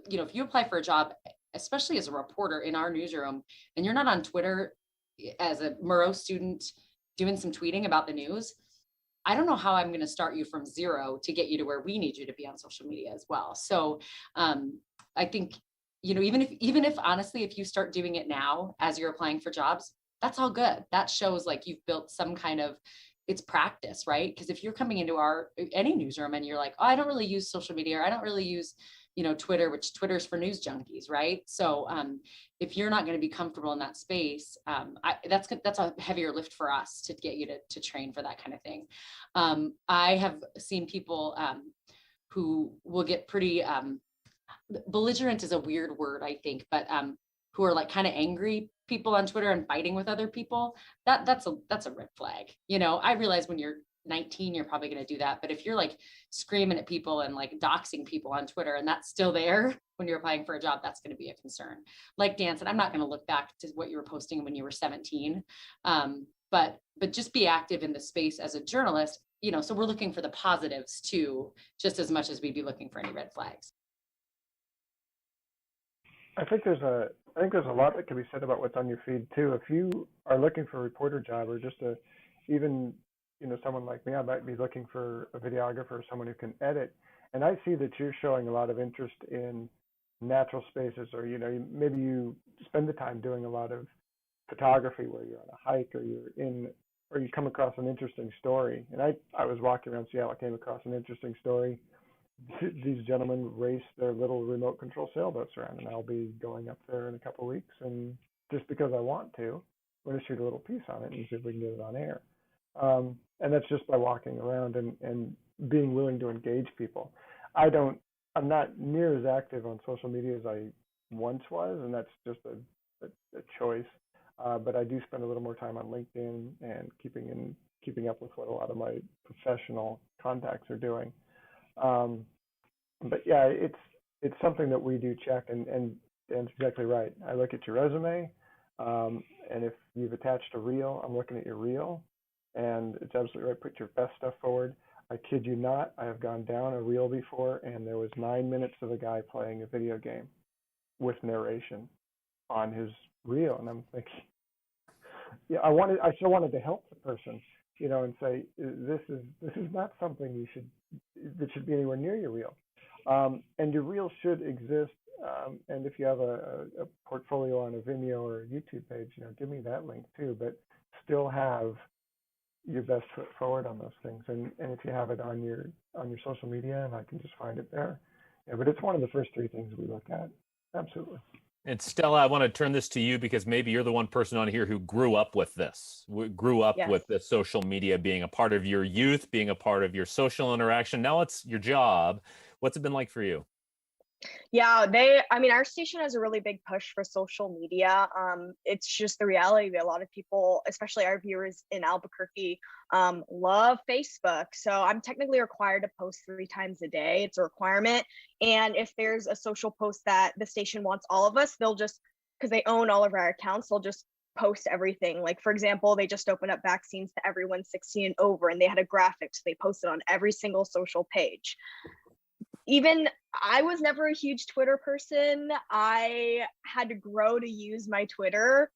if you apply for a job, especially as a reporter in our newsroom, and you're not on Twitter as a Murrow student doing some tweeting about the news, I don't know how I'm going to start you from zero to get you to where we need you to be on social media as well. So I think, even if honestly, if you start doing it now as you're applying for jobs, that's all good. That shows like you've built some kind of, it's practice, right? Because if you're coming into any newsroom and you're like, oh, I don't really use social media, or I don't really use, Twitter, which Twitter's for news junkies, right? So if you're not going to be comfortable in that space, that's a heavier lift for us to get you to train for that kind of thing. I have seen people who will get pretty belligerent is a weird word, I think, but who are like kind of angry people on Twitter and fighting with other people. That's a red flag. I realize when you're 19, you're probably going to do that. But if you're like screaming at people and like doxing people on Twitter, and that's still there when you're applying for a job, that's going to be a concern. Like Dan said, I'm not going to look back to what you were posting when you were 17. But just be active in the space as a journalist, so we're looking for the positives too, just as much as we'd be looking for any red flags. I think there's a lot that can be said about what's on your feed too. If you are looking for a reporter job, or just even someone like me, I might be looking for a videographer or someone who can edit. And I see that you're showing a lot of interest in natural spaces, or maybe you spend the time doing a lot of photography where you're on a hike, or you come across an interesting story. And I was walking around Seattle, came across an interesting story. These gentlemen race their little remote control sailboats around, and I'll be going up there in a couple of weeks, and just because I want to, I'm going to shoot a little piece on it and see if we can get it on air. And that's just by walking around and being willing to engage people. I'm not near as active on social media as I once was, and that's just a choice. But I do spend a little more time on LinkedIn and keeping up with what a lot of my professional contacts are doing. But yeah, it's something that we do check, and Dan's exactly right. I look at your resume, and if you've attached a reel, I'm looking at your reel, and it's absolutely right. Put your best stuff forward. I kid you not, I have gone down a reel before, and there was 9 minutes of a guy playing a video game with narration on his reel, and I'm thinking, yeah, I still wanted to help the person, and say, this is not something that should be anywhere near your reel. And your reel should exist. And if you have a portfolio on a Vimeo or a YouTube page, give me that link too, but still have your best foot forward on those things. And if you have it on your social media, and I can just find it there. Yeah, but it's one of the first 3 things we look at. Absolutely. And Stella, I want to turn this to you because maybe you're the one person on here who grew up with this, grew up Yes. with the social media being a part of your youth, being a part of your social interaction. Now it's your job. What's it been like for you? Yeah, I mean, our station has a really big push for social media. It's just the reality that a lot of people, especially our viewers in Albuquerque, love Facebook. So I'm technically required to post 3 times a day. It's a requirement. And if there's a social post that the station wants all of us, they'll just, because they own all of our accounts, they'll just post everything. Like, for example, they just opened up vaccines to everyone 16 and over, and they had a graphic, so they posted on every single social page. Even I was never a huge Twitter person. I had to grow to use my Twitter.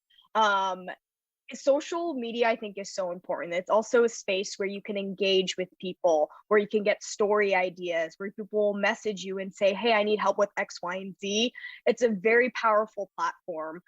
Social media, I think, is so important. It's also a space where you can engage with people, where you can get story ideas, where people will message you and say, hey, I need help with X, Y, and Z. It's a very powerful platform.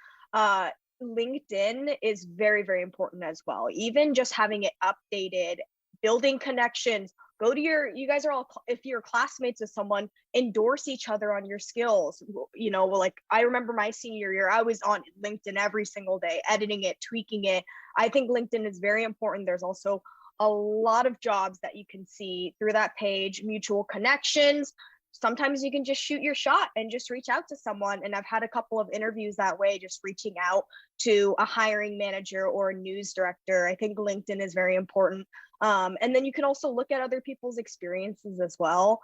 LinkedIn is very, very important as well. Even just having it updated, building connections. Go to you guys are all, if you're classmates with someone, endorse each other on your skills. You know, like I remember my senior year, I was on LinkedIn every single day, editing it, tweaking it. I think LinkedIn is very important. There's also a lot of jobs that you can see through that page, mutual connections. Sometimes you can just shoot your shot and just reach out to someone. And I've had a couple of interviews that way, just reaching out to a hiring manager or a news director. I think LinkedIn is very important. And then you can also look at other people's experiences as well,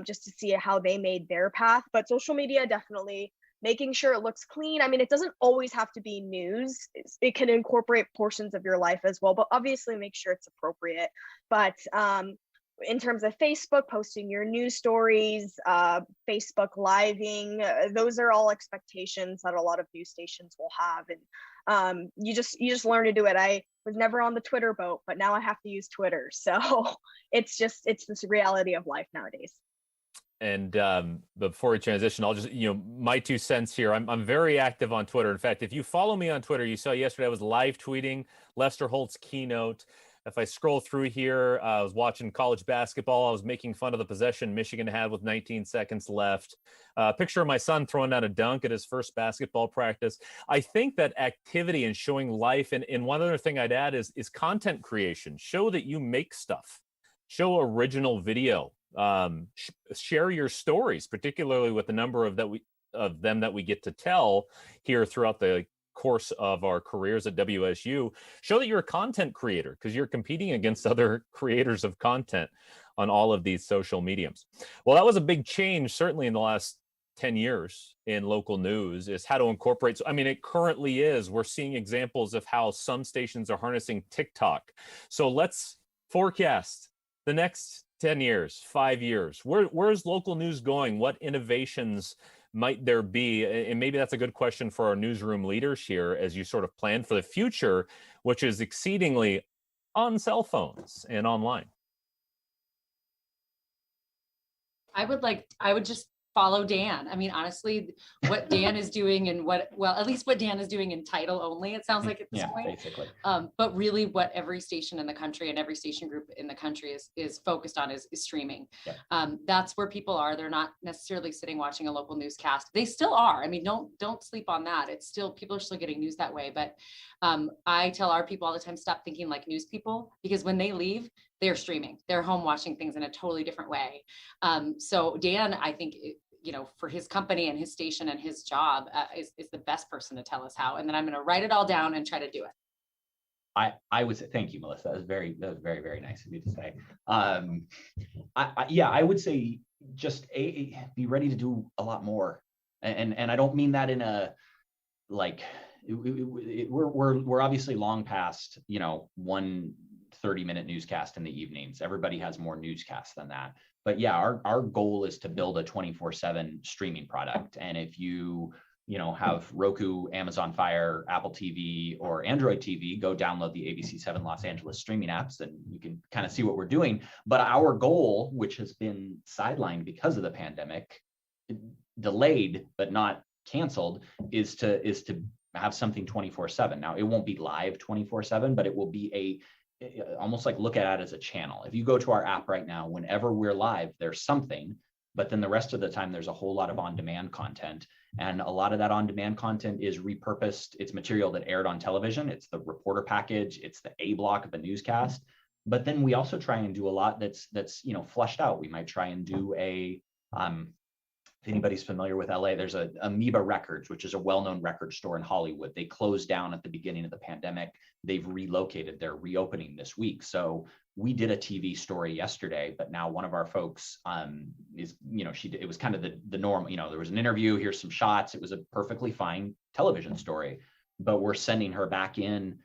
just to see how they made their path. But social media, definitely making sure it looks clean. I mean, it doesn't always have to be news. It can incorporate portions of your life as well, but obviously make sure it's appropriate. But in terms of Facebook, posting your news stories, Facebook living, those are all expectations that a lot of news stations will have. And you just learn to do it. I was never on the Twitter boat, but now I have to use Twitter. So it's this reality of life nowadays. And before we transition, I'll just, my 2 cents here. I'm very active on Twitter. In fact, if you follow me on Twitter, you saw yesterday I was live tweeting Lester Holt's keynote. If I scroll through here, I was watching college basketball. I was making fun of the possession Michigan had with 19 seconds left. Picture of my son throwing down a dunk at his first basketball practice. I think that activity and showing life, and one other thing I'd add is content creation. Show that you make stuff. Show original video. Share your stories, particularly with the number of them that we get to tell here throughout the course of our careers at WSU. Show that you're a content creator, because you're competing against other creators of content on all of these social mediums. Well, that was a big change, certainly in the last 10 years in local news, is how to incorporate. I mean, it currently is. We're seeing examples of how some stations are harnessing TikTok. So let's forecast the next 10 years, 5 years. Where's local news going? What innovations might there be? And maybe that's a good question for our newsroom leaders here as you sort of plan for the future, which is exceedingly on cell phones and online. I would just follow Dan. I mean, honestly, what Dan is doing and at least what Dan is doing in title only, it sounds like at this point. Basically. But really what every station in the country and every station group in the country is focused on is streaming. Yeah. That's where people are. They're not necessarily sitting watching a local newscast. They still are. I mean, don't sleep on that. It's still, people are still getting news that way. But I tell our people all the time, stop thinking like news people, because when they leave, they're streaming. They're home watching things in a totally different way. So Dan, I think, for his company and his station and his job is the best person to tell us how. And then I'm going to write it all down and try to do it. I would say, thank you, Melissa. That was very, very nice of you to say. I would say just be ready to do a lot more. And I don't mean that in a, like, we're obviously long past, 1 30-minute newscast in the evenings. Everybody has more newscasts than that. But yeah, our goal is to build a 24/7 streaming product. And if you have Roku, Amazon Fire, Apple TV, or Android TV, go download the ABC7 Los Angeles streaming apps and you can kind of see what we're doing. But our goal, which has been sidelined because of the pandemic, delayed but not canceled, is to have something 24/7. Now, it won't be live 24/7, but it will be almost like look at it as a channel. If you go to our app right now, whenever we're live, there's something, but then the rest of the time, there's a whole lot of on-demand content. And a lot of that on-demand content is repurposed. It's material that aired on television. It's the reporter package. It's the A block of a newscast. But then we also try and do a lot that's flushed out. We might try and do if anybody's familiar with LA, there's a Amoeba Records, which is a well-known record store in Hollywood. They closed down at the beginning of the pandemic. They've relocated. They're reopening this week. So we did a TV story yesterday, but now one of our folks it was kind of the norm. There was an interview, here's some shots. It was a perfectly fine television story, but we're sending her back in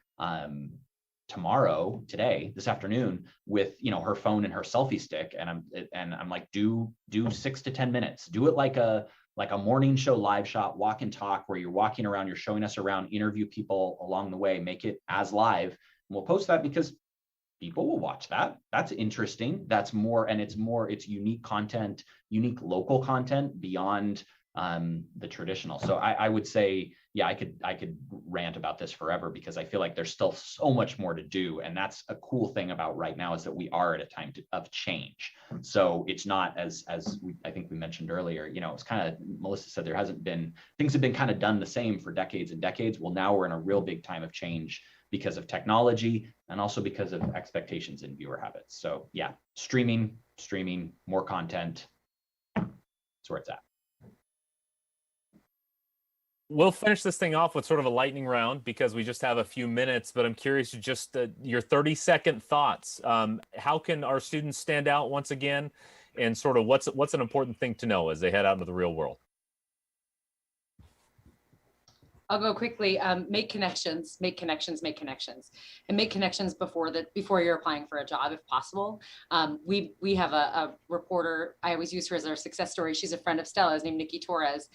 this afternoon with her phone and her selfie stick, and I'm like, do 6 to 10 minutes, do it like a morning show live shot, walk and talk, where you're walking around, you're showing us around, interview people along the way, make it as live, and we'll post that because people will watch that. That's interesting. That's more, and it's unique content, unique local content beyond the traditional. So I would say, yeah, I could rant about this forever, because I feel like there's still so much more to do. And that's a cool thing about right now, is that we are at a time of change. So it's not I think we mentioned earlier, it's kind of, Melissa said, things have been kind of done the same for decades and decades. Well, now we're in a real big time of change because of technology, and also because of expectations and viewer habits. So yeah, streaming, more content. That's where it's at. We'll finish this thing off with sort of a lightning round, because we just have a few minutes, but I'm curious just your 30-second thoughts. How can our students stand out once again, and sort of what's an important thing to know as they head out into the real world? I'll go quickly. Make connections, and make connections before you're applying for a job, if possible. We have a reporter. I always use her as our success story. She's a friend of Stella's, named Nikki Torres.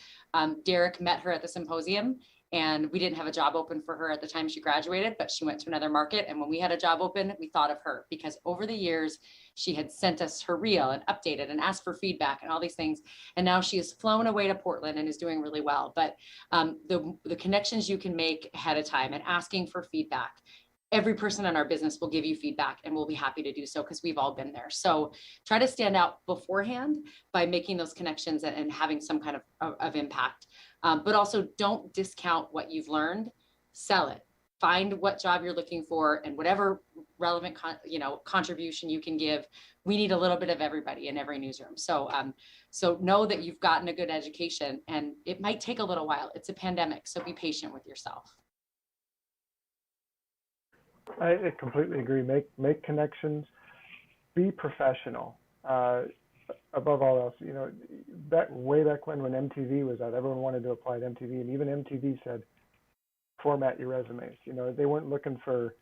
Derek met her at the symposium, and we didn't have a job open for her at the time she graduated, but she went to another market. And when we had a job open, we thought of her, because over the years, she had sent us her reel and updated and asked for feedback and all these things. And now she has flown away to Portland and is doing really well. But the connections you can make ahead of time and asking for feedback. Every person in our business will give you feedback, and we'll be happy to do so, because we've all been there. So try to stand out beforehand by making those connections and having some kind of impact. But also, don't discount what you've learned. Sell it. Find what job you're looking for, and whatever relevant contribution you can give. We need a little bit of everybody in every newsroom. So know that you've gotten a good education, and it might take a little while. It's a pandemic, so be patient with yourself. I completely agree. Make connections. Be professional. Above all else, way back when MTV was out, everyone wanted to apply to MTV, and even MTV said, format your resumes. They weren't looking for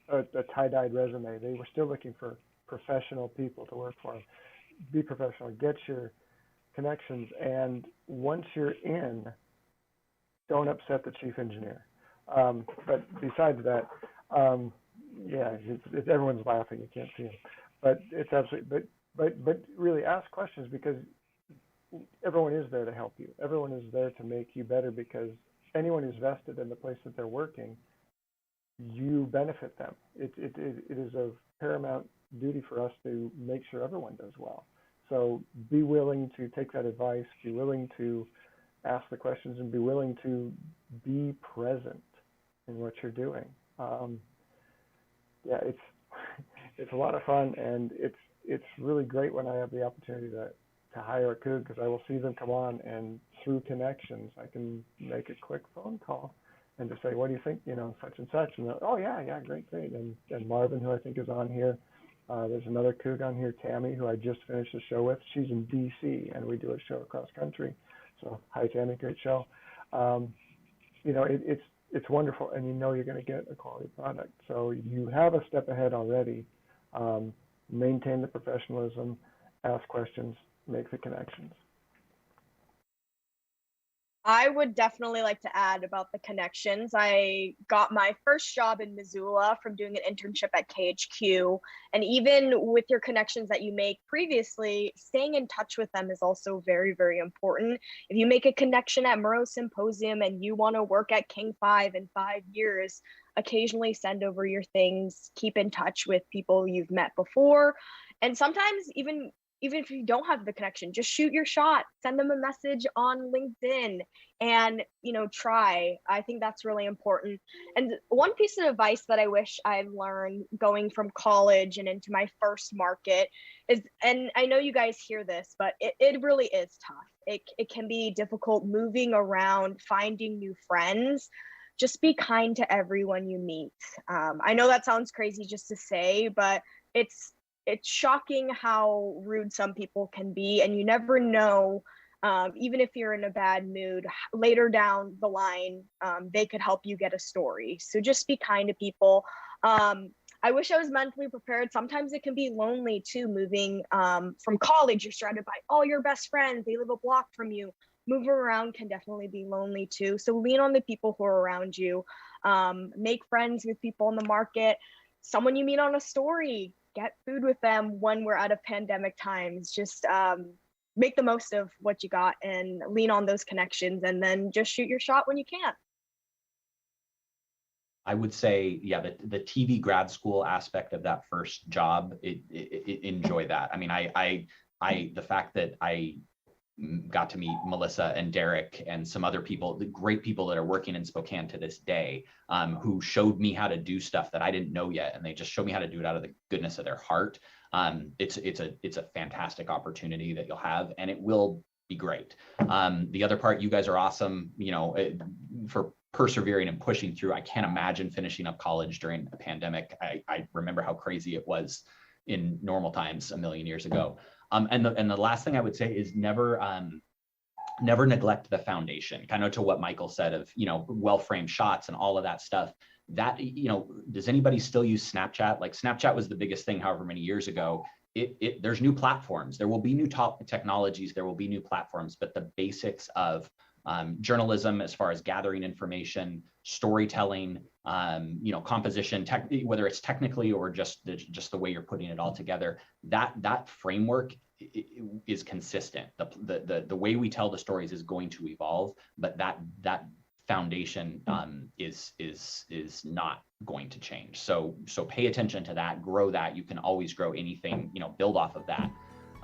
a tie-dyed resume. They were still looking for professional people to work for them. Be professional. Get your connections, and once you're in, don't upset the chief engineer. But besides that, everyone's laughing. You can't see them, but it's absolutely. But really ask questions, because everyone is there to help you. Everyone is there to make you better, because anyone who's vested in the place that they're working, you benefit them. It is of paramount duty for us to make sure everyone does well. So be willing to take that advice, be willing to ask the questions, and be willing to be present in what you're doing. It's a lot of fun, and it's really great when I have the opportunity to hire a Coug, because I will see them come on, and through connections, I can make a quick phone call and just say, what do you think, such and such, and oh yeah, great. And Marvin, who I think is on here, there's another Coug on here, Tammy, who I just finished a show with. She's in DC, and we do a show across country. So hi, Tammy, great show. It's wonderful, and you're going to get a quality product. So you have a step ahead already. Maintain the professionalism, ask questions, make the connections. I would definitely like to add about the connections. I got my first job in Missoula from doing an internship at KHQ. And even with your connections that you make previously, staying in touch with them is also very, very important. If you make a connection at Murrow Symposium and you want to work at King 5 in 5 years, occasionally send over your things, keep in touch with people you've met before. And sometimes even even if you don't have the connection, just shoot your shot, send them a message on LinkedIn, and try. I think that's really important. And one piece of advice that I wish I'd learned going from college and into my first market is, and I know you guys hear this, but it really is tough. It can be difficult moving around, finding new friends. Just be kind to everyone you meet. I know that sounds crazy just to say, but it's shocking how rude some people can be, and you never know. Even if you're in a bad mood, later down the line, they could help you get a story. So just be kind to people. I wish I was mentally prepared. Sometimes it can be lonely too, moving from college. You're surrounded by all your best friends. They live a block from you. Moving around can definitely be lonely too. So lean on the people who are around you. Make friends with people in the market. Someone you meet on a story, get food with them when we're out of pandemic times. Just make the most of what you got and lean on those connections, and then just shoot your shot when you can. I would say, yeah, the TV grad school aspect of that first job, enjoy that. I mean, the fact that I got to meet Melissa and Derek and some other people, the great people that are working in Spokane to this day, who showed me how to do stuff that I didn't know yet, and they just showed me how to do it out of the goodness of their heart. It's a fantastic opportunity that you'll have, and it will be great. The other part, you guys are awesome, for persevering and pushing through. I can't imagine finishing up college during a pandemic. I remember how crazy it was in normal times a million years ago. And the last thing I would say is never neglect the foundation, kind of to what Michael said of, well-framed shots and all of that stuff. That, does anybody still use Snapchat? Like, Snapchat was the biggest thing however many years ago. There's new platforms. There will be new top technologies. There will be new platforms, but the basics of journalism, as far as gathering information, storytelling, composition, whether it's technically or just the way you're putting it all together, that framework is consistent. The way we tell the stories is going to evolve, but that foundation is not going to change. So pay attention to that, grow that. You can always grow anything, build off of that,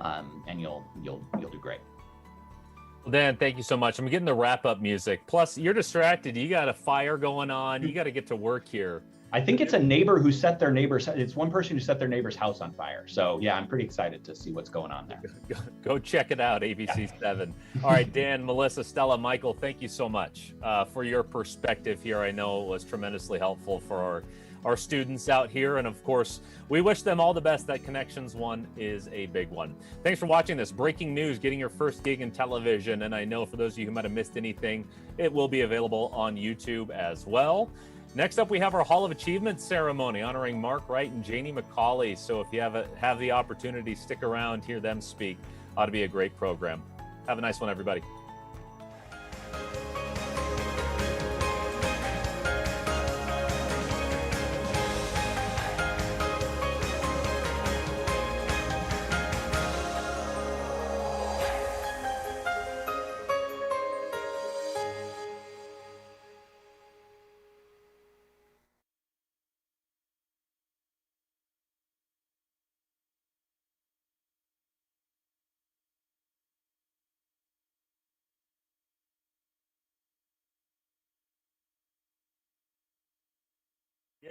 and you'll do great. Well, Dan, thank you so much. I'm getting the wrap-up music. Plus, you're distracted. You got a fire going on. You got to get to work here. I think it's a neighbor who set their neighbor's. It's one person who set their neighbor's house on fire. So yeah, I'm pretty excited to see what's going on there. Go check it out, ABC 7. All right, Dan, Melissa, Stella, Michael, thank you so much for your perspective here. I know it was tremendously helpful for our students out here. And of course, we wish them all the best. That Connections one is a big one. Thanks for watching this. Breaking news, getting your first gig in television. And I know for those of you who might have missed anything, it will be available on YouTube as well. Next up, we have our Hall of Achievement ceremony honoring Mark Wright and Janie McCauley. So if you have the opportunity, stick around, hear them speak. Ought to be a great program. Have a nice one, everybody.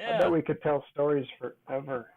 I bet we could tell stories forever.